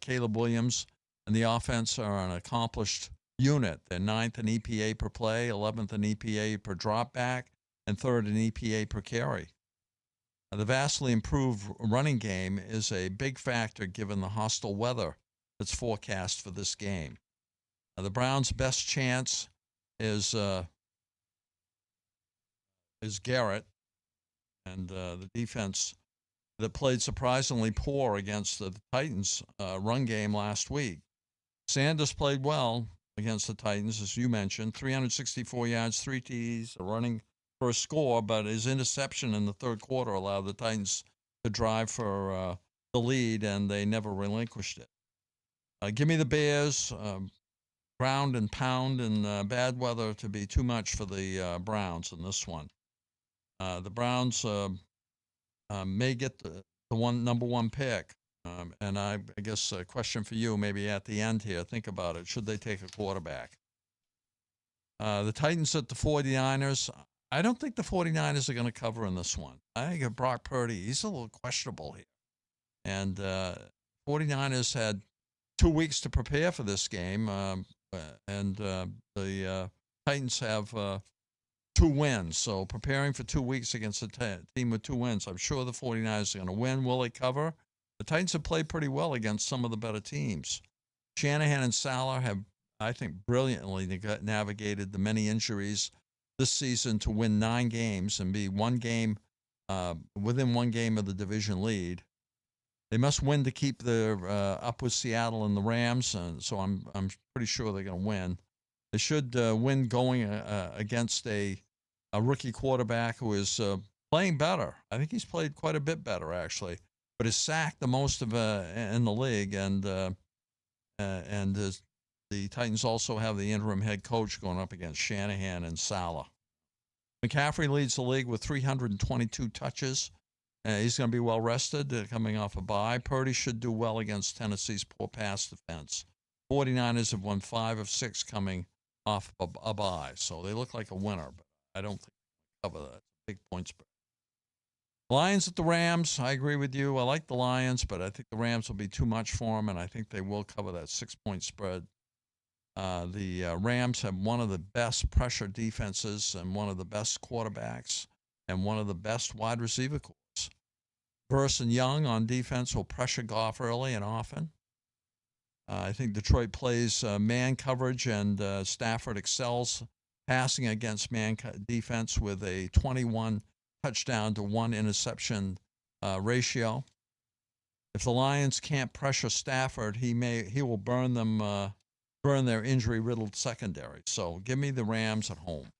[SPEAKER 2] Caleb Williams and the offense are an accomplished unit. They're 9th in EPA per play, 11th in EPA per dropback, and 3rd in EPA per carry. The vastly improved running game is a big factor given the hostile weather that's forecast for this game. The Browns' best chance is Garrett, and the defense that played surprisingly poor against the Titans' run game last week. Sanders played well against the Titans, as you mentioned, 364 yards, 3 TDs, running for a score, but his interception in the third quarter allowed the Titans to drive for the lead, and they never relinquished it. Give me the Bears. Ground and pound in bad weather to be too much for the Browns in this one. The Browns may get the number 1 pick. And I guess a question for you, maybe at the end here, think about it. Should they take a quarterback? The Titans at the 49ers. I don't think the 49ers are going to cover in this one. I think of Brock Purdy. He's a little questionable here. And 49ers had 2 weeks to prepare for this game. And the Titans have 2 wins. So preparing for 2 weeks against a team with 2 wins, I'm sure the 49ers are going to win. Will they cover? The Titans have played pretty well against some of the better teams. Shanahan and Salah have, I think, brilliantly navigated the many injuries this season to win 9 games and be within 1 game of the division lead. They must win to keep up with Seattle and the Rams, and so I'm pretty sure they're going to win. They should win going against a rookie quarterback who is playing better. I think he's played quite a bit better, actually, but is sacked the most in the league, and the Titans also have the interim head coach going up against Shanahan and Salah. McCaffrey leads the league with 322 touches. He's going to be well rested coming off a bye. Purdy should do well against Tennessee's poor pass defense. 49ers have won 5 of 6 coming off a bye, so they look like a winner, but I don't think they cover that. Big point spread. Lions at the Rams. I agree with you. I like the Lions, but I think the Rams will be too much for them, and I think they will cover that 6-point spread. The Rams have one of the best pressure defenses and one of the best quarterbacks and one of the best wide receiver corps. Burrow and Young on defense will pressure Goff early and often. I think Detroit plays man coverage, and Stafford excels passing against man defense with a 21 touchdown to 1 interception ratio. If the Lions can't pressure Stafford, he will burn their injury-riddled secondary. So give me the Rams at home.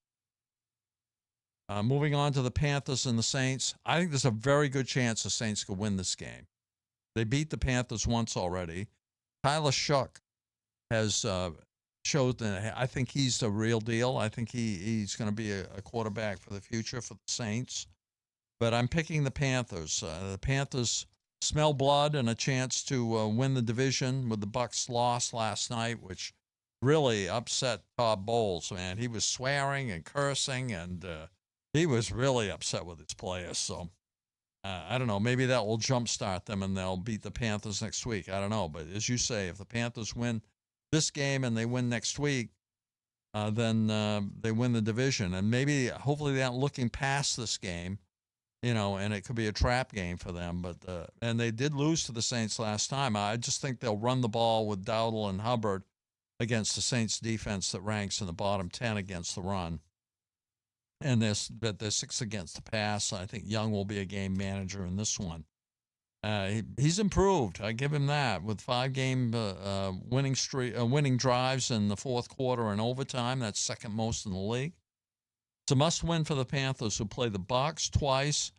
[SPEAKER 2] Moving on to the Panthers and the Saints. I think there's a very good chance the Saints could win this game. They beat the Panthers once already. Tyler Shough has showed that I think he's the real deal. I think he's going to be a quarterback for the future for the Saints. But I'm picking the Panthers. The Panthers smell blood and a chance to win the division with the Bucs' loss last night, which really upset Todd Bowles, man. He was swearing and cursing, and he was really upset with his players. So I don't know. Maybe that will jumpstart them and they'll beat the Panthers next week. I don't know. But as you say, if the Panthers win this game and they win next week, then they win the division. And maybe, hopefully, they're not looking past this game, and it could be a trap game for them. But and they did lose to the Saints last time. I just think they'll run the ball with Dowdle and Hubbard against the Saints defense that ranks in the bottom 10 against the run. And they're 6th against the pass. I think Young will be a game manager in this one. He's improved. I give him that with 5-game winning drives in the fourth quarter and overtime. That's second most in the league. It's a must-win for the Panthers, who play the Bucs twice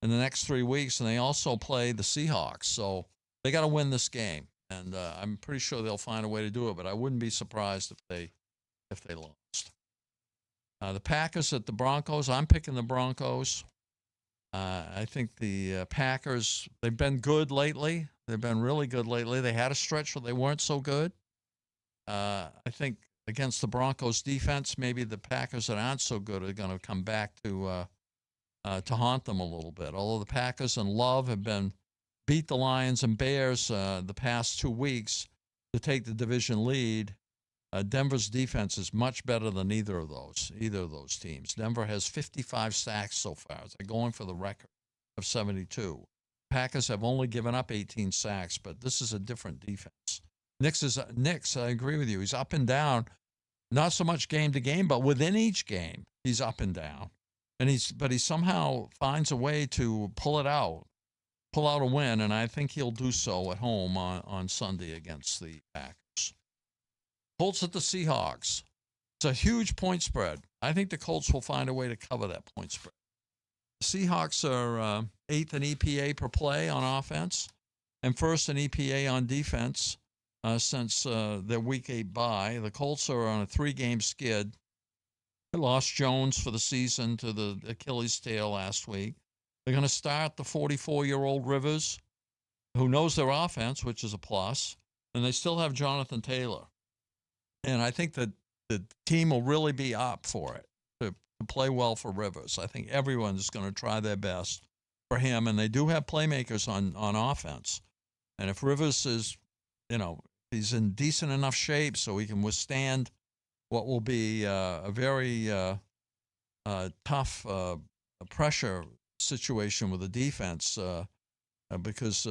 [SPEAKER 2] in the next 3 weeks, and they also play the Seahawks. So they got to win this game, and I'm pretty sure they'll find a way to do it. But I wouldn't be surprised if they lost. The Packers at the Broncos. I'm picking the Broncos. I think the Packers, they've been good lately. They've been really good lately. They had a stretch where they weren't so good. I think against the Broncos defense, maybe the Packers that aren't so good are going to come back to haunt them a little bit. Although the Packers and Love have beat the Lions and Bears the past 2 weeks to take the division lead, Denver's defense is much better than either of those teams. Denver has 55 sacks so far. They're going for the record of 72. Packers have only given up 18 sacks, but this is a different defense. Knicks, I agree with you. He's up and down, not so much game to game, but within each game, he's up and down. But he somehow finds a way to pull out a win, and I think he'll do so at home on Sunday against the Packers. Colts at the Seahawks. It's a huge point spread. I think the Colts will find a way to cover that point spread. The Seahawks are 8th in EPA per play on offense and 1st in EPA on defense since their Week 8 bye. The Colts are on a 3-game skid. They lost Jones for the season to the Achilles tail last week. They're going to start the 44-year-old Rivers, who knows their offense, which is a plus, and they still have Jonathan Taylor. And I think that the team will really be up for it to play well for Rivers. I think everyone's going to try their best for him, and they do have playmakers on offense. And if Rivers is, he's in decent enough shape so he can withstand what will be a very tough pressure situation with the defense, because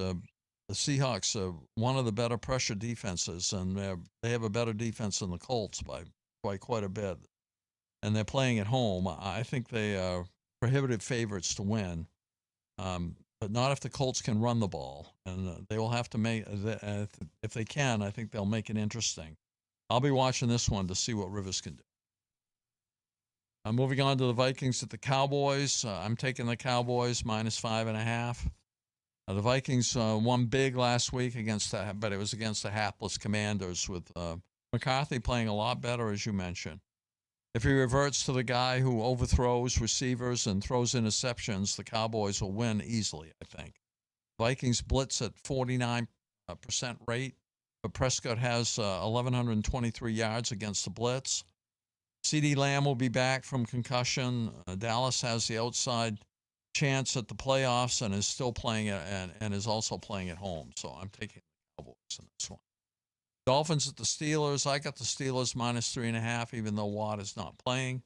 [SPEAKER 2] the Seahawks are one of the better pressure defenses, and they have a better defense than the Colts by quite a bit. And they're playing at home. I think they are prohibitive favorites to win, but not if the Colts can run the ball. And they will have to make, if they can, I think they'll make it interesting. I'll be watching this one to see what Rivers can do. Moving on to the Vikings at the Cowboys. I'm taking the Cowboys -5.5. The Vikings won big last week but it was against the hapless Commanders with McCarthy playing a lot better, as you mentioned. If he reverts to the guy who overthrows receivers and throws interceptions, the Cowboys will win easily, I think. Vikings blitz at 49% rate, but Prescott has 1,123 yards against the blitz. CeeDee Lamb will be back from concussion. Dallas has the outside chance at the playoffs and is still playing and is also playing at home. So I'm taking the Cowboys in this one. Dolphins at the Steelers. I got the Steelers -3.5, even though Watt is not playing.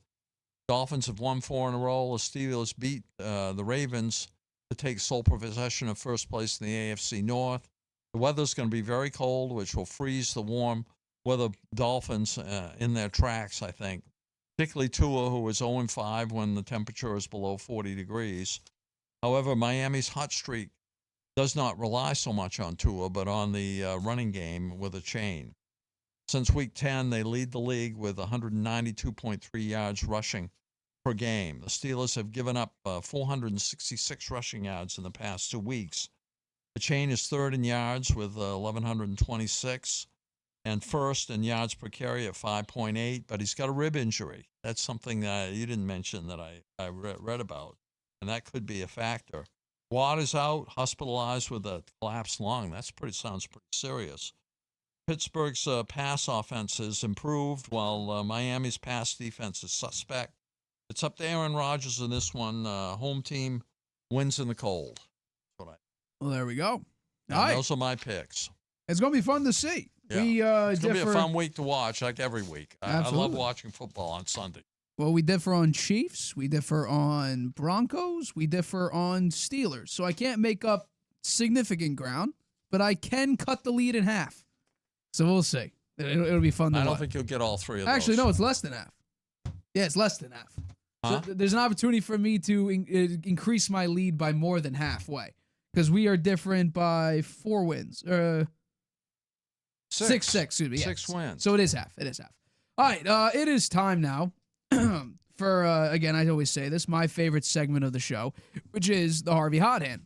[SPEAKER 2] Dolphins have won 4 in a row. The Steelers beat the Ravens to take sole possession of first place in the AFC North. The weather's going to be very cold, which will freeze the warm weather Dolphins in their tracks, I think. Particularly Tua, who is 0-5 when the temperature is below 40 degrees. However, Miami's hot streak does not rely so much on Tua, but on the running game with a chain. Since Week 10, they lead the league with 192.3 yards rushing per game. The Steelers have given up 466 rushing yards in the past 2 weeks. The chain is third in yards with 1,126, and first in yards per carry at 5.8, but he's got a rib injury. That's something that you didn't mention that I read about, and that could be a factor. Watt is out, hospitalized with a collapsed lung. Sounds pretty serious. Pittsburgh's pass offense has improved, while Miami's pass defense is suspect. It's up to Aaron Rodgers in this one. Home team wins in the cold. That's what
[SPEAKER 1] Well, there we go. All
[SPEAKER 2] right.
[SPEAKER 1] right.
[SPEAKER 2] Those are my picks.
[SPEAKER 1] It's going to be fun to see.
[SPEAKER 2] Yeah. It's going to be a fun week to watch, like every week. I love watching football on Sunday.
[SPEAKER 1] Well, we differ on Chiefs. We differ on Broncos. We differ on Steelers. So I can't make up significant ground, but I can cut the lead in half. So we'll see. It'll be fun to watch.
[SPEAKER 2] I don't think you'll get all three of those.
[SPEAKER 1] Actually, no, it's less than half. Yeah, it's less than half.
[SPEAKER 2] Huh?
[SPEAKER 1] So there's an opportunity for me to increase my lead by more than halfway because we are different by 4 wins. Six, excuse me. Yeah.
[SPEAKER 2] 6 wins.
[SPEAKER 1] So it is half. All right, it is time now for, again, I always say this, my favorite segment of the show, which is the Harvey Hot Hand.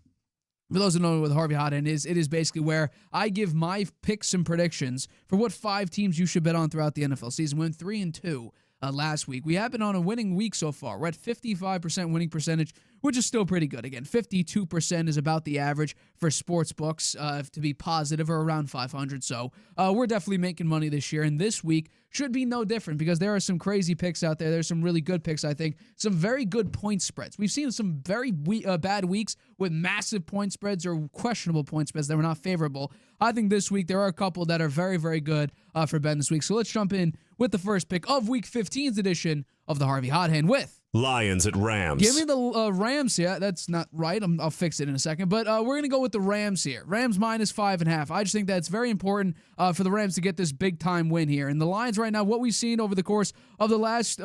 [SPEAKER 1] For those who don't know what the Harvey Hot Hand is, it is basically where I give my picks and predictions for what 5 teams you should bet on throughout the NFL season. We went 3-2 last week. We have been on a winning week so far. We're at 55% winning percentage, which is still pretty good. Again, 52% is about the average for sports books to be positive, or around 500. So we're definitely making money this year. And this week should be no different because there are some crazy picks out there. There's some really good picks, I think. Some very good point spreads. We've seen some very bad weeks with massive point spreads or questionable point spreads that were not favorable. I think this week there are a couple that are very, very good for Ben this week. So let's jump in with the first pick of Week 15's edition of the Harvey Hot Hand with
[SPEAKER 5] Lions at Rams.
[SPEAKER 1] Give me the Rams here. That's not right. I'll fix it in a second. But we're going to go with the Rams here. Rams minus 5.5. I just think that's very important for the Rams to get this big-time win here. And the Lions right now, what we've seen over the course of the last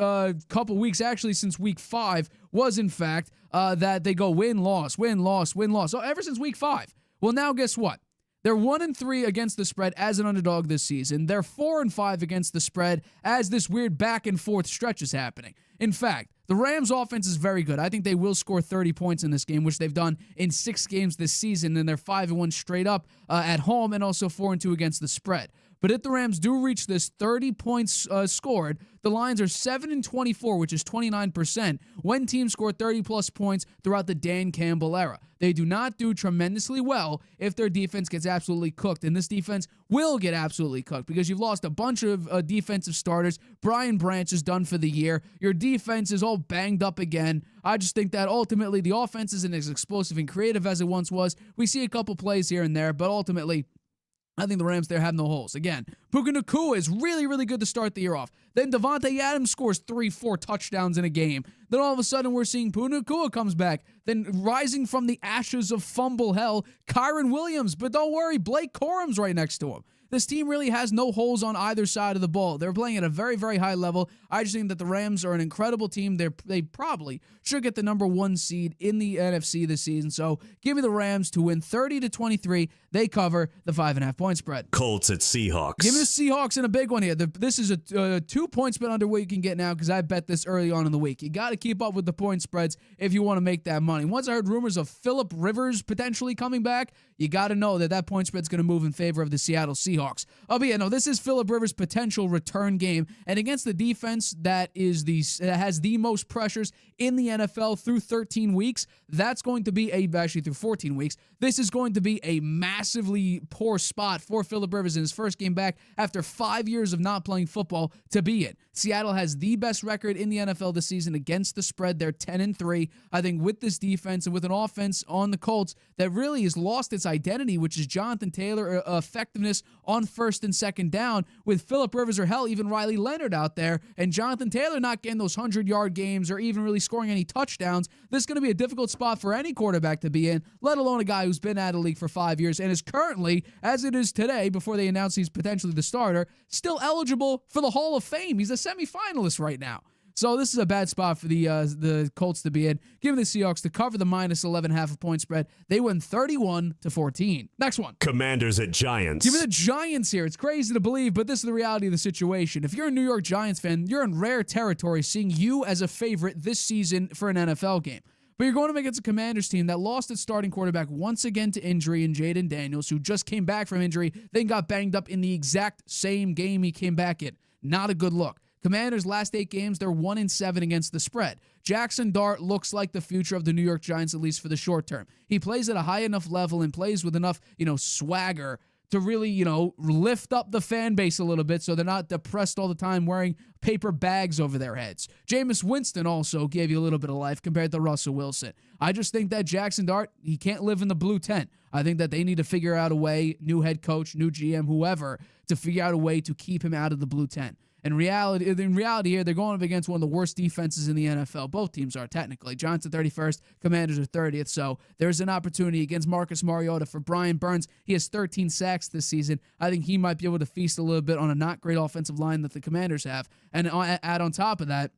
[SPEAKER 1] couple weeks, actually since Week 5, was in fact that they go win-loss, win-loss, win-loss. So ever since Week 5. Well, now guess what? They're 1-3 against the spread as an underdog this season. They're 4-5 against the spread as this weird back-and-forth stretch is happening. In fact, the Rams' offense is very good. I think they will score 30 points in this game, which they've done in 6 games this season, and they're 5-1 straight up at home and also 4-2 against the spread. But if the Rams do reach this 30 points scored, the Lions are 7-24, which is 29%, when teams score 30-plus points throughout the Dan Campbell era. They do not do tremendously well if their defense gets absolutely cooked, and this defense will get absolutely cooked because you've lost a bunch of defensive starters. Brian Branch is done for the year. Your defense is all banged up again. I just think that ultimately the offense isn't as explosive and creative as it once was. We see a couple plays here and there, but ultimately I think the Rams there have no holes. Again, Puka Nacua is really, really good to start the year off. Then Devontae Adams scores 3-4 touchdowns in a game. Then all of a sudden we're seeing Puka Nacua comes back. Then rising from the ashes of fumble hell, Kyron Williams. But don't worry, Blake Corum's right next to him. This team really has no holes on either side of the ball. They're playing at a very, very high level. I just think that the Rams are an incredible team. They probably should get the number 1 seed in the NFC this season. So give me the Rams to win 30-23. They cover the 5.5 point spread.
[SPEAKER 5] Colts at Seahawks.
[SPEAKER 1] Give me the Seahawks in a big one here. This is a 2-point spread under what you can get now because I bet this early on in the week. You got to keep up with the point spreads if you want to make that money. Once I heard rumors of Phillip Rivers potentially coming back, you got to know that point spread's going to move in favor of the Seattle Seahawks. But yeah, no, this is Phillip Rivers' potential return game, and against the defense that has the most pressures in the NFL through 13 weeks, that's going to be actually through 14 weeks. This is going to be a massively poor spot for Phillip Rivers in his first game back after 5 years of not playing football to be in. Seattle has the best record in the NFL this season against the spread. They're 10-3. I think with this defense and with an offense on the Colts that really has lost its identity, which is Jonathan Taylor effectiveness on first and second down, with Phillip Rivers or hell, even Riley Leonard out there, and Jonathan Taylor not getting those 100-yard games or even really scoring any touchdowns, this is going to be a difficult spot for any quarterback to be in, let alone a guy who's been out of the league for 5 years and is currently, as it is today, before they announce he's potentially the starter, still eligible for the Hall of Fame. He's a semifinalist right now. So this is a bad spot for the Colts to be in. Give me the Seahawks to cover the minus 11.5 point spread. They win 31-14. Next one.
[SPEAKER 5] Commanders at Giants.
[SPEAKER 1] Give me the Giants here. It's crazy to believe, but this is the reality of the situation. If you're a New York Giants fan, you're in rare territory seeing you as a favorite this season for an NFL game. But you're going up against a Commanders team that lost its starting quarterback once again to injury in Jaden Daniels, who just came back from injury, then got banged up in the exact same game he came back in. Not a good look. Commanders' last 8 games, they're 1-7 against the spread. Jackson Dart looks like the future of the New York Giants, at least for the short term. He plays at a high enough level and plays with enough, swagger to really, lift up the fan base a little bit so they're not depressed all the time wearing paper bags over their heads. Jameis Winston also gave you a little bit of life compared to Russell Wilson. I just think that Jackson Dart, he can't live in the blue tent. I think that they need to figure out a way, new head coach, new GM, whoever, to figure out a way to keep him out of the blue tent. In reality here, they're going up against one of the worst defenses in the NFL. Both teams are technically. Giants are 31st, Commanders are 30th. So there's an opportunity against Marcus Mariota for Brian Burns. He has 13 sacks this season. I think he might be able to feast a little bit on a not great offensive line that the Commanders have. And add on top of that,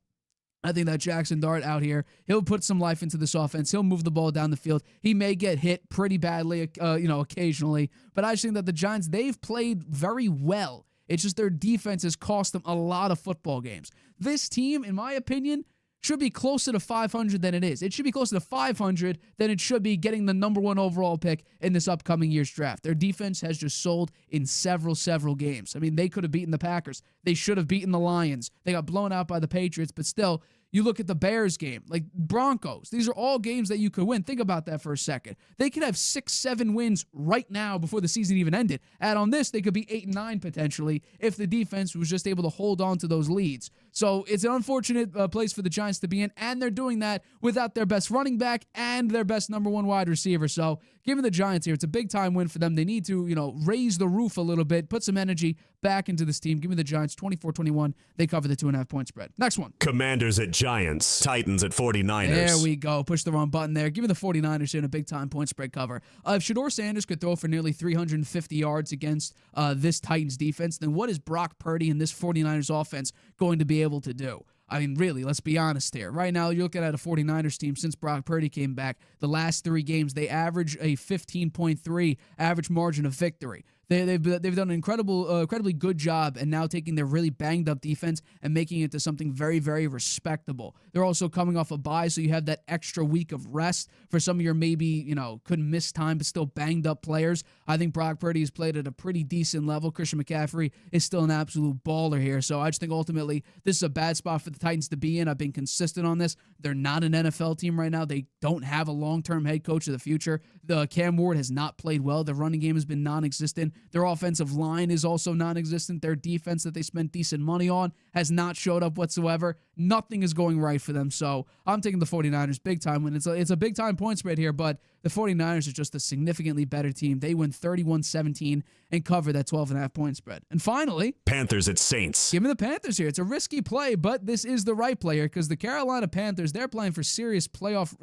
[SPEAKER 1] I think that Jackson Dart out here, he'll put some life into this offense. He'll move the ball down the field. He may get hit pretty badly, occasionally. But I just think that the Giants, they've played very well. It's just their defense has cost them a lot of football games. This team, in my opinion, should be closer to 500 than it is. It should be closer to 500 than it should be getting the number 1 overall pick in this upcoming year's draft. Their defense has just sold in several games. I mean, they could have beaten the Packers. They should have beaten the Lions. They got blown out by the Patriots, but still, you look at the Bears game, like Broncos. These are all games that you could win. Think about that for a second. They could have 6-7 wins right now before the season even ended. Add on this, they could be 8-9 potentially if the defense was just able to hold on to those leads. So it's an unfortunate place for the Giants to be in, and they're doing that without their best running back and their best number 1 wide receiver. So given the Giants here, it's a big-time win for them. They need to, raise the roof a little bit, put some energy back into this team. Give me the Giants 24-21. They cover the 2.5-point spread. Next one.
[SPEAKER 5] Commanders at Giants. Titans at 49ers.
[SPEAKER 1] There we go. Push the wrong button there. Give me the 49ers here in a big-time point spread cover. If Shedeur Sanders could throw for nearly 350 yards against this Titans defense, then what is Brock Purdy and this 49ers offense going to be able to do? I mean, really, let's be honest here. Right now, you're looking at a 49ers team since Brock Purdy came back. The last 3 games, they average a 15.3 average margin of victory. They've done an incredibly good job and now taking their really banged up defense and making it to something very, very respectable. They're also coming off a bye, so you have that extra week of rest for some of your maybe, couldn't miss time but still banged up players. I think Brock Purdy has played at a pretty decent level. Christian McCaffrey is still an absolute baller here. So I just think ultimately this is a bad spot for the Titans to be in. I've been consistent on this. They're not an NFL team right now. They don't have a long-term head coach of the future. The Cam Ward has not played well. The running game has been non-existent. Their offensive line is also non-existent. Their defense that they spent decent money on has not showed up whatsoever. Nothing is going right for them. So I'm taking the 49ers big time win. It's a big time point spread here, but the 49ers are just a significantly better team. They win 31-17 and cover that 12.5 point spread. And finally,
[SPEAKER 5] Panthers at Saints.
[SPEAKER 1] give me the Panthers here. It's a risky play, but this is the right play here because the Carolina Panthers, they're playing for serious playoff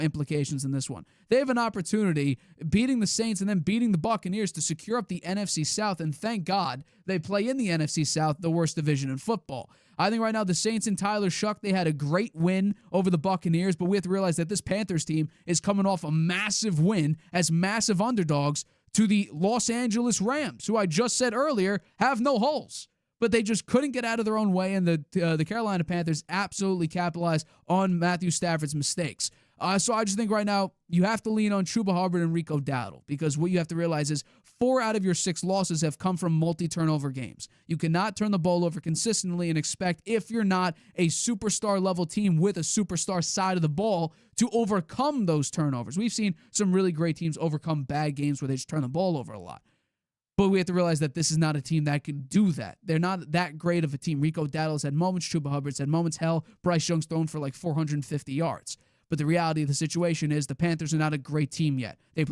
[SPEAKER 1] implications in this one. They have an opportunity beating the Saints and then beating the Buccaneers to secure up the NFC South, and thank God they play in the NFC South, the worst division in football. I think right now the Saints and Tyler Shuck, they had a great win over the Buccaneers, but we have to realize that this Panthers team is coming off a massive win as massive underdogs to the Los Angeles Rams, who I just said earlier have no holes. But they just couldn't get out of their own way, and the Carolina Panthers absolutely capitalized on Matthew Stafford's mistakes. So I just think right now you have to lean on Chuba Hubbard and Rico Dowdle because what you have to realize is 4 out of your 6 losses have come from multi-turnover games. You cannot turn the ball over consistently and expect, if you're not a superstar-level team with a superstar side of the ball, to overcome those turnovers. We've seen some really great teams overcome bad games where they just turn the ball over a lot. But we have to realize that this is not a team that can do that. They're not that great of a team. Rico Dowdle's had moments. Chuba Hubbard's had moments. Hell, Bryce Young's thrown for like 450 yards. But the reality of the situation is the Panthers are not a great team yet. They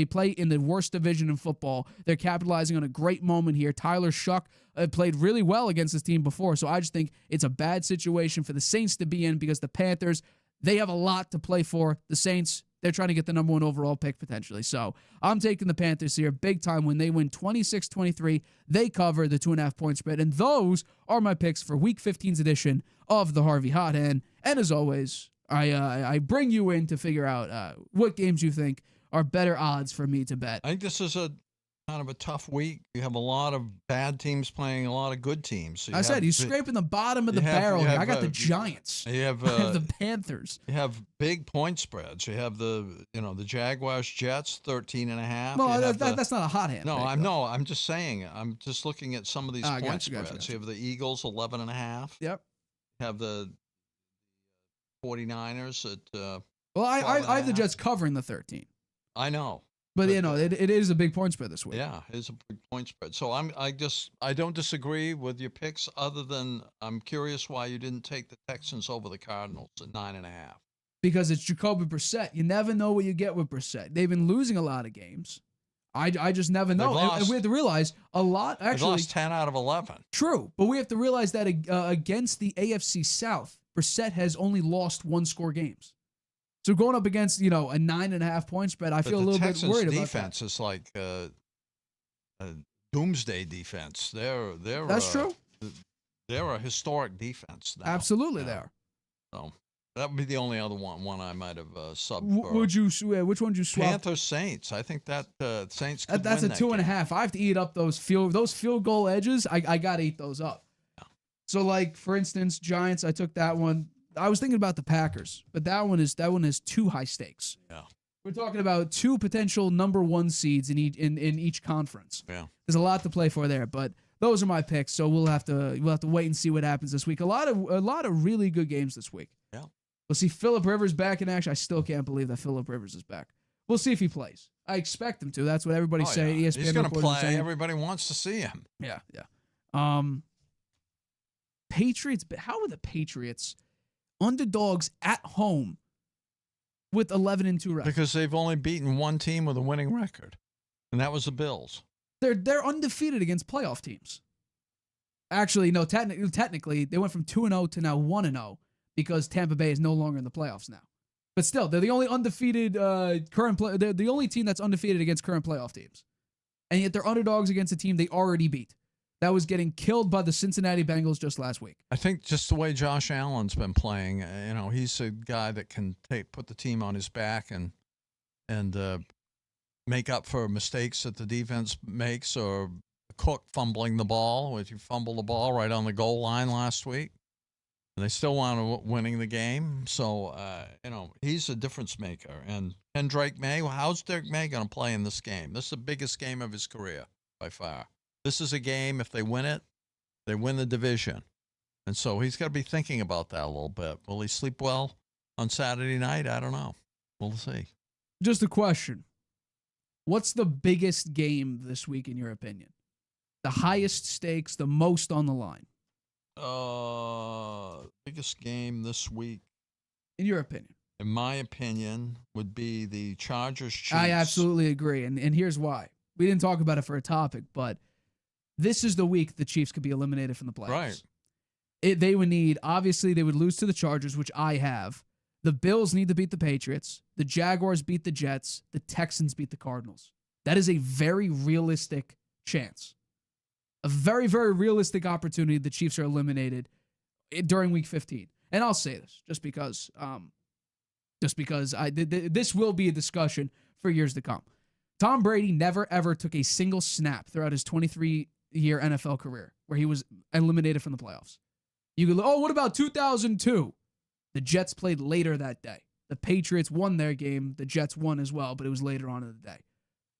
[SPEAKER 1] play in the worst division in football. They're capitalizing on a great moment here. Tyler Shuck played really well against this team before, so I just think it's a bad situation for the Saints to be in because the Panthers, they have a lot to play for. The Saints, they're trying to get the number 1 overall pick potentially. So I'm taking the Panthers here big time when they win 26-23. They cover the 2.5 point spread. And those are my picks for Week 15's edition of the Harvey Hot Hand. And as always, I bring you in to figure out what games you think are better odds for me to bet.
[SPEAKER 2] I think this is a kind of a tough week. You have a lot of bad teams playing a lot of good teams. So
[SPEAKER 1] he's scraping the bottom of the barrel here. I got the Giants.
[SPEAKER 2] You have,
[SPEAKER 1] I have the Panthers.
[SPEAKER 2] You have big point spreads. You have the Jaguars, Jets, 13.5.
[SPEAKER 1] Well, that's not a hot hand.
[SPEAKER 2] No, I'm just saying. I'm just looking at some of these point spreads. Gotcha. You have the Eagles, 11.5.
[SPEAKER 1] Yep.
[SPEAKER 2] You have the 49ers at.
[SPEAKER 1] Well, I have the Jets covering the 13.
[SPEAKER 2] I know.
[SPEAKER 1] But it is a big point spread this week.
[SPEAKER 2] Yeah, it is a big point spread. So I don't disagree with your picks, other than I'm curious why you didn't take the Texans over the Cardinals at 9.5.
[SPEAKER 1] Because it's Jacoby Brissett. You never know what you get with Brissett. They've been losing a lot of games. I just never know. And we have to realize a lot. Actually,
[SPEAKER 2] they've lost 10 out of 11.
[SPEAKER 1] True, but we have to realize that against the AFC South, Brissett has only lost 1-score games. So going up against, a 9.5 point spread, I feel a little bit worried about that.
[SPEAKER 2] The Texans defense is like a doomsday defense.
[SPEAKER 1] That's true.
[SPEAKER 2] They're a historic defense now.
[SPEAKER 1] Absolutely, they are.
[SPEAKER 2] So that would be the only other one I might have subbed for.
[SPEAKER 1] Which one would you swap?
[SPEAKER 2] Panthers Saints. I think that Saints could
[SPEAKER 1] that's
[SPEAKER 2] win
[SPEAKER 1] a 2.5. I have to eat up those field goal edges. I got to eat those up.
[SPEAKER 2] Yeah.
[SPEAKER 1] So, like, for instance, Giants, I took that one. I was thinking about the Packers, but that one is too high stakes.
[SPEAKER 2] Yeah,
[SPEAKER 1] we're talking about 2 potential number 1 seeds in each conference.
[SPEAKER 2] Yeah,
[SPEAKER 1] there's a lot to play for there, but those are my picks. So we'll have to wait and see what happens this week. A lot of really good games this week.
[SPEAKER 2] Yeah,
[SPEAKER 1] we'll see Phillip Rivers back in action. I still can't believe that Phillip Rivers is back. We'll see if he plays. I expect him to. That's what everybody's saying.
[SPEAKER 2] Yeah.
[SPEAKER 1] ESPN
[SPEAKER 2] He's going to play.
[SPEAKER 1] Saying.
[SPEAKER 2] Everybody wants to see him.
[SPEAKER 1] Yeah. Patriots. How are the Patriots underdogs at home with 11-2 record?
[SPEAKER 2] Because they've only beaten one team with a winning record, and that was the Bills.
[SPEAKER 1] They're undefeated against playoff teams. Actually, no. Technically, they went from 2-0 to now 1-0 because Tampa Bay is no longer in the playoffs now. But still, they're the only undefeated they're the only team that's undefeated against current playoff teams, and yet they're underdogs against a team they already beat. That was getting killed by the Cincinnati Bengals just last week.
[SPEAKER 2] I think just the way Josh Allen's been playing, he's a guy that can put the team on his back and make up for mistakes that the defense makes, or Cook fumbling the ball, which he fumbled the ball right on the goal line last week. And they still wound up winning the game. So, he's a difference maker. And Drake May, how's Drake May going to play in this game? This is the biggest game of his career by far. This is a game, if they win it, they win the division. And so he's got to be thinking about that a little bit. Will he sleep well on Saturday night? I don't know. We'll see.
[SPEAKER 1] Just a question. What's the biggest game this week, in your opinion? The highest stakes, the most on the line?
[SPEAKER 2] Biggest game this week,
[SPEAKER 1] in your opinion?
[SPEAKER 2] In my opinion, would be the Chargers-Chiefs.
[SPEAKER 1] I absolutely agree, and here's why. We didn't talk about it for a topic, but this is the week the Chiefs could be eliminated from the playoffs.
[SPEAKER 2] Right.
[SPEAKER 1] They would need, obviously, they would lose to the Chargers, which I have. The Bills need to beat the Patriots. The Jaguars beat the Jets. The Texans beat the Cardinals. That is a very realistic chance. A very, very realistic opportunity the Chiefs are eliminated during Week 15. And I'll say this just because this will be a discussion for years to come. Tom Brady never, ever took a single snap throughout his 23-year NFL career where he was eliminated from the playoffs. You go, what about 2002? The Jets played later that day. The Patriots won their game. The Jets won as well, but it was later on in the day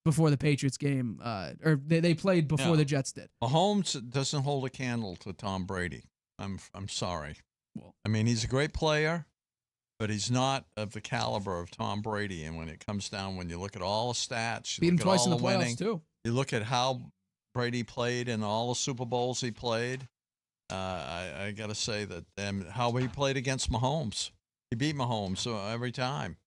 [SPEAKER 1] before the Patriots game, or they played before the Jets did.
[SPEAKER 2] Mahomes doesn't hold a candle to Tom Brady. I'm sorry. Well, I mean, he's a great player, but he's not of the caliber of Tom Brady. And when it comes down, when you look at all the stats,
[SPEAKER 1] beat him twice in the
[SPEAKER 2] winning,
[SPEAKER 1] playoffs too.
[SPEAKER 2] You look at how Brady played in all the Super Bowls he played. I got to say that, and how he played against Mahomes. He beat Mahomes every time.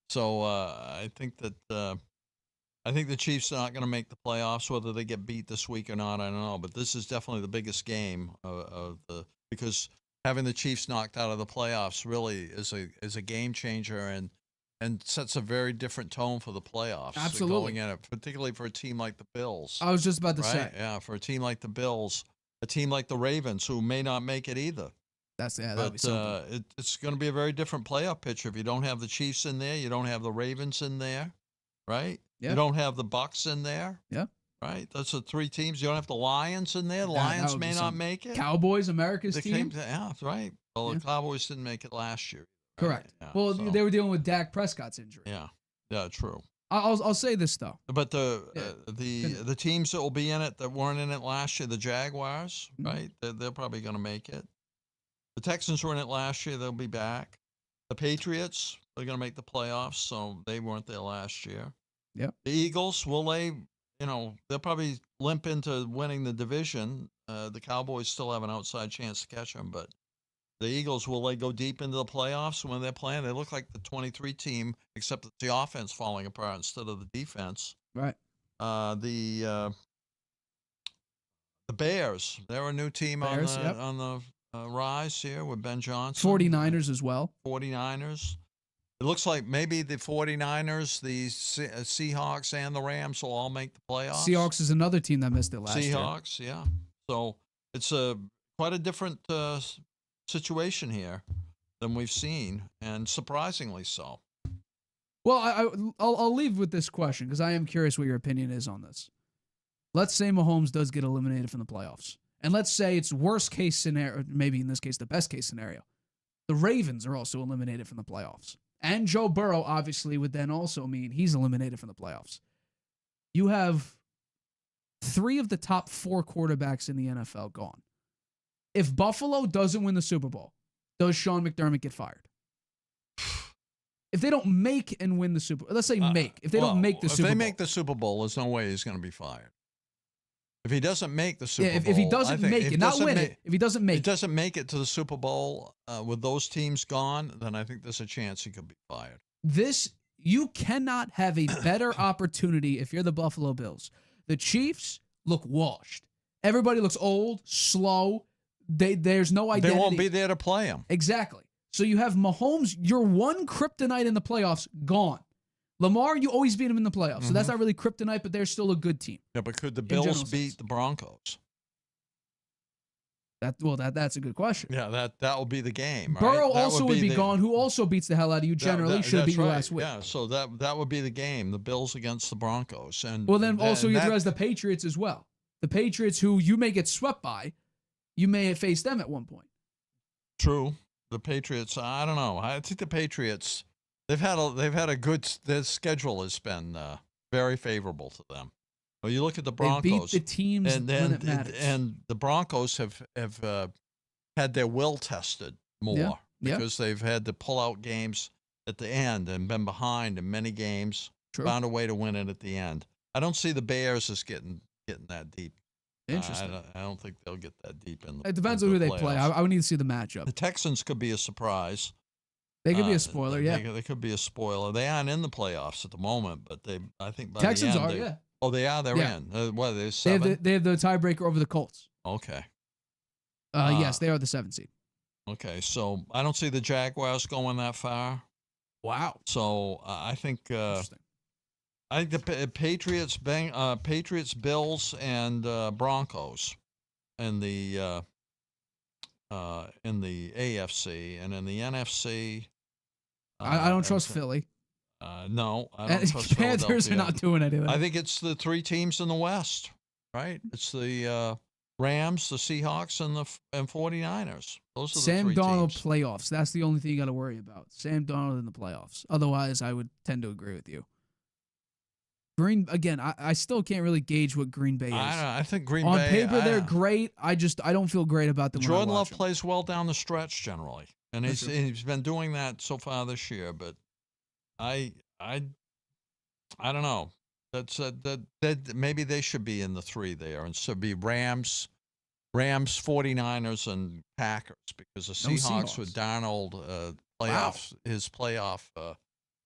[SPEAKER 2] So I think that the Chiefs are not going to make the playoffs. Whether they get beat this week or not, I don't know. But this is definitely the biggest game because having the Chiefs knocked out of the playoffs really is a game changer and sets a very different tone for the playoffs.
[SPEAKER 1] Absolutely.
[SPEAKER 2] Going in it, particularly for a team like the Bills.
[SPEAKER 1] I was just about to say.
[SPEAKER 2] Yeah, for a team like the Bills, a team like the Ravens, who may not make it either.
[SPEAKER 1] That'd be something.
[SPEAKER 2] It's going to be a very different playoff picture if you don't have the Chiefs in there, you don't have the Ravens in there, right?
[SPEAKER 1] Yeah.
[SPEAKER 2] You don't have the Bucks in there.
[SPEAKER 1] Yeah.
[SPEAKER 2] Right? Those are 3 teams. You don't have the Lions in there. The
[SPEAKER 1] That
[SPEAKER 2] Lions
[SPEAKER 1] would be
[SPEAKER 2] may not
[SPEAKER 1] something.
[SPEAKER 2] make it.
[SPEAKER 1] Cowboys, America's
[SPEAKER 2] The
[SPEAKER 1] team.
[SPEAKER 2] yeah, that's right. Well,
[SPEAKER 1] Yeah.
[SPEAKER 2] the Cowboys didn't make it last year. Right?
[SPEAKER 1] Correct.
[SPEAKER 2] Yeah,
[SPEAKER 1] Well,
[SPEAKER 2] so-
[SPEAKER 1] they were dealing with Dak Prescott's injury.
[SPEAKER 2] Yeah, true.
[SPEAKER 1] I'll say this though.
[SPEAKER 2] But
[SPEAKER 1] Yeah.
[SPEAKER 2] the teams that will be in it that weren't in it last year, the Jaguars, right? They're probably going to make it. The Texans were in it last year. They'll be back. The Patriots are going to make the playoffs, so they weren't there last year.
[SPEAKER 1] Yep.
[SPEAKER 2] The Eagles, will they? They'll probably limp into winning the division. The Cowboys still have an outside chance to catch them, but the Eagles, will they go deep into the playoffs when they're playing? They look like the 23 team, except that the offense falling apart instead of the defense.
[SPEAKER 1] Right.
[SPEAKER 2] The Bears, they're a new team
[SPEAKER 1] Bears,
[SPEAKER 2] on the rise here with Ben Johnson.
[SPEAKER 1] 49ers as well.
[SPEAKER 2] 49ers. It looks like maybe the 49ers, the Seahawks, and the Rams will all make the playoffs.
[SPEAKER 1] Seahawks is another team that missed it last year.
[SPEAKER 2] Seahawks, yeah. So it's quite a different situation here than we've seen, and surprisingly so.
[SPEAKER 1] Well, I'll leave with this question because I am curious what your opinion is on this. Let's say Mahomes does get eliminated from the playoffs. And let's say it's worst case scenario, maybe in this case the best case scenario. The Ravens are also eliminated from the playoffs. And Joe Burrow obviously would then also mean he's eliminated from the playoffs. You have 3 of the top 4 quarterbacks in the NFL gone. If Buffalo doesn't win the Super Bowl, does Sean McDermott get fired? If they don't make and win the Super Bowl, let's say make. If they don't make the Super Bowl.
[SPEAKER 2] If they make the Super Bowl, there's no way he's going to be fired. If he doesn't make the Super Bowl.
[SPEAKER 1] If he doesn't make it, not win it. If he doesn't make
[SPEAKER 2] it to the Super Bowl with those teams gone, then I think there's a chance he could be fired.
[SPEAKER 1] You cannot have a better opportunity if you're the Buffalo Bills. The Chiefs look washed. Everybody looks old, slow. There's no identity.
[SPEAKER 2] They won't be there to play him.
[SPEAKER 1] Exactly. So you have Mahomes, your one kryptonite in the playoffs, gone. Lamar, you always beat him in the playoffs. So that's not really kryptonite, but they're still a good team.
[SPEAKER 2] Yeah, but could the Bills beat the Broncos?
[SPEAKER 1] That's a good question.
[SPEAKER 2] Yeah, that will be the game.
[SPEAKER 1] Burrow
[SPEAKER 2] right?
[SPEAKER 1] also would be gone, who also beats the hell out of you generally. Should have beat you last week.
[SPEAKER 2] Yeah, so that would be the game, the Bills against the Broncos. And
[SPEAKER 1] well, then also you address the Patriots as well. The Patriots, who you may get swept by, you may have faced them at one point.
[SPEAKER 2] True. The Patriots, I don't know. I think the Patriots, they've had a good. Their schedule has been very favorable to them. Well, you look at the Broncos.
[SPEAKER 1] They beat the teams
[SPEAKER 2] when
[SPEAKER 1] it matters.
[SPEAKER 2] And the Broncos have had their will tested more because they've had to pull out games at the end and been behind in many games.
[SPEAKER 1] True.
[SPEAKER 2] Found a way to win it at the end. I don't see the Bears as getting that deep.
[SPEAKER 1] Interesting.
[SPEAKER 2] I don't think they'll get that deep in the
[SPEAKER 1] It depends on who they play. I would need to see the matchup.
[SPEAKER 2] The Texans could be a surprise.
[SPEAKER 1] They could be a spoiler,
[SPEAKER 2] They could be a spoiler. They aren't in the playoffs at the moment, but I think by
[SPEAKER 1] Texans
[SPEAKER 2] the end,
[SPEAKER 1] are, yeah.
[SPEAKER 2] Oh, they are? They're
[SPEAKER 1] Yeah.
[SPEAKER 2] in. What, they're 7?
[SPEAKER 1] They have the tiebreaker over the Colts.
[SPEAKER 2] Okay.
[SPEAKER 1] Yes, they are the 7th seed.
[SPEAKER 2] Okay, so I don't see the Jaguars going that far.
[SPEAKER 1] Wow.
[SPEAKER 2] So I think
[SPEAKER 1] Interesting.
[SPEAKER 2] the Patriots, Bills, and Broncos in the AFC, and in the NFC.
[SPEAKER 1] I don't trust Philly.
[SPEAKER 2] No, I don't trust
[SPEAKER 1] Panthers
[SPEAKER 2] Philadelphia.
[SPEAKER 1] are not doing anything.
[SPEAKER 2] I think it's the 3 teams in the West, right? It's the Rams, the Seahawks, and 49ers. Those are the
[SPEAKER 1] Sam
[SPEAKER 2] 3
[SPEAKER 1] Darnold
[SPEAKER 2] teams.
[SPEAKER 1] playoffs. That's the only thing you got to worry about. Sam Darnold in the playoffs. Otherwise, I would tend to agree with you. I still can't really gauge what Green Bay is.
[SPEAKER 2] I think Green Bay.
[SPEAKER 1] On paper, they're great. I don't feel great about them.
[SPEAKER 2] Jordan
[SPEAKER 1] when I watch
[SPEAKER 2] Love
[SPEAKER 1] them.
[SPEAKER 2] plays well down the stretch generally, and he's been doing that so far this year. But I don't know. That maybe they should be in the 3 there, and so be Rams, 49ers, and Packers, because the Seahawks with Darnold his playoff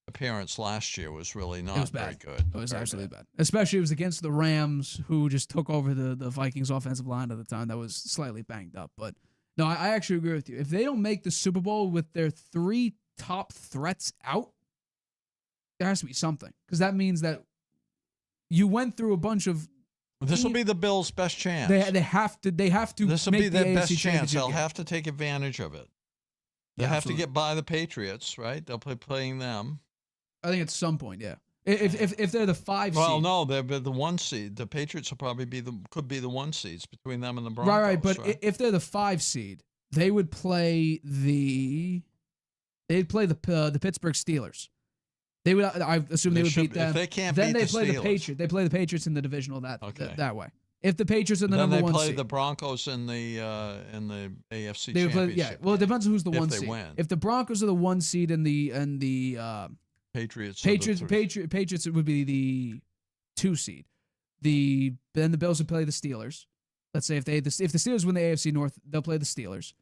[SPEAKER 2] appearance last year was really not very good.
[SPEAKER 1] It was absolutely bad. Especially it was against the Rams, who just took over the Vikings offensive line at the time. That was slightly banged up. But no, I actually agree with you. If they don't make the Super Bowl with their 3 top threats out, there has to be something. Because that means that you went through a bunch of.
[SPEAKER 2] This will be the Bills' best chance.
[SPEAKER 1] They have to.
[SPEAKER 2] This will be their best
[SPEAKER 1] AFC
[SPEAKER 2] chance. They'll
[SPEAKER 1] game.
[SPEAKER 2] have to take advantage of it. They'll have to get by the Patriots, right? They'll be playing them.
[SPEAKER 1] I think at some point, yeah. If they're the 5
[SPEAKER 2] Well,
[SPEAKER 1] seed.
[SPEAKER 2] no, they're the 1 seed. The Patriots will probably could be the 1 seeds between them and the Broncos.
[SPEAKER 1] Right. But if they're the 5 seed, they would play the Pittsburgh Steelers. They would. I assume they would beat them.
[SPEAKER 2] If they can't
[SPEAKER 1] then
[SPEAKER 2] beat
[SPEAKER 1] they
[SPEAKER 2] the
[SPEAKER 1] play the
[SPEAKER 2] Steelers.
[SPEAKER 1] Patriots. They play the Patriots in the divisional that way. If the Patriots are the
[SPEAKER 2] then
[SPEAKER 1] number
[SPEAKER 2] they
[SPEAKER 1] 1
[SPEAKER 2] play
[SPEAKER 1] seed,
[SPEAKER 2] the Broncos in the AFC
[SPEAKER 1] they would play.
[SPEAKER 2] Championship.
[SPEAKER 1] Yeah. Well, it depends on who's the
[SPEAKER 2] if
[SPEAKER 1] 1
[SPEAKER 2] they
[SPEAKER 1] seed.
[SPEAKER 2] win.
[SPEAKER 1] If the Broncos are the 1 seed and the
[SPEAKER 2] Patriots
[SPEAKER 1] Patriots would be the 2 seed. Then the Bills would play the Steelers. Let's say if the Steelers win the AFC North, they'll play the Steelers.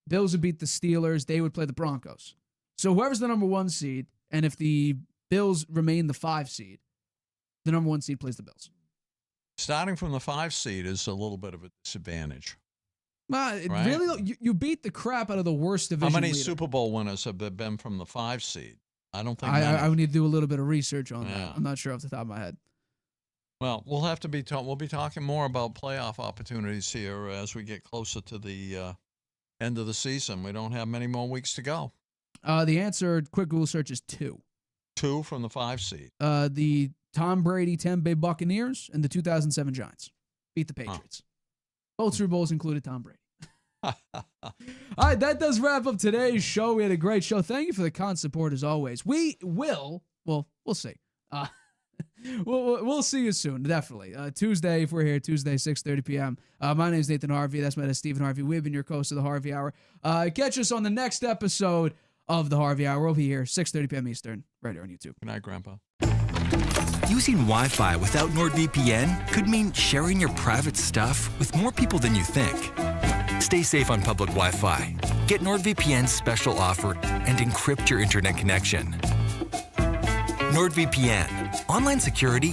[SPEAKER 1] Bills would beat the Steelers. They would play the Broncos. So whoever's the number 1 seed, and if the Bills remain the 5 seed, the number 1 seed plays the Bills.
[SPEAKER 2] Starting from the 5 seed is a little bit of a disadvantage.
[SPEAKER 1] Right?
[SPEAKER 2] Really,
[SPEAKER 1] you beat the crap out of the worst division.
[SPEAKER 2] How many
[SPEAKER 1] leader.
[SPEAKER 2] Super Bowl winners have there been from the 5 seed? I don't think
[SPEAKER 1] I would need to do a little bit of research on
[SPEAKER 2] Yeah.
[SPEAKER 1] that. I'm not sure off the top of my head.
[SPEAKER 2] Well, we'll have to we'll be talking more about playoff opportunities here as we get closer to the end of the season. We don't have many more weeks to go.
[SPEAKER 1] The answer, quick Google search, is 2.
[SPEAKER 2] 2 from the 5 seed.
[SPEAKER 1] The Tom Brady Tampa Bay Buccaneers and the 2007 Giants beat the Patriots. Both Super Bowls included Tom Brady. All right, that does wrap up today's show. We had a great show. Thank you for the constant support as always. We'll see. We'll see you soon, definitely. Tuesday, if we're here, Tuesday, 6:30 p.m. My name is Nathan Harvey. That's my name is Stephen Harvey. We've been your host of the Harvey Hour. Catch us on the next episode of the Harvey Hour. We'll be here, 6:30 p.m. Eastern, right here on YouTube.
[SPEAKER 2] Good night, Grandpa.
[SPEAKER 4] Using Wi-Fi without NordVPN could mean sharing your private stuff with more people than you think. Stay safe on public Wi-Fi. Get NordVPN's special offer and encrypt your internet connection. NordVPN. Online security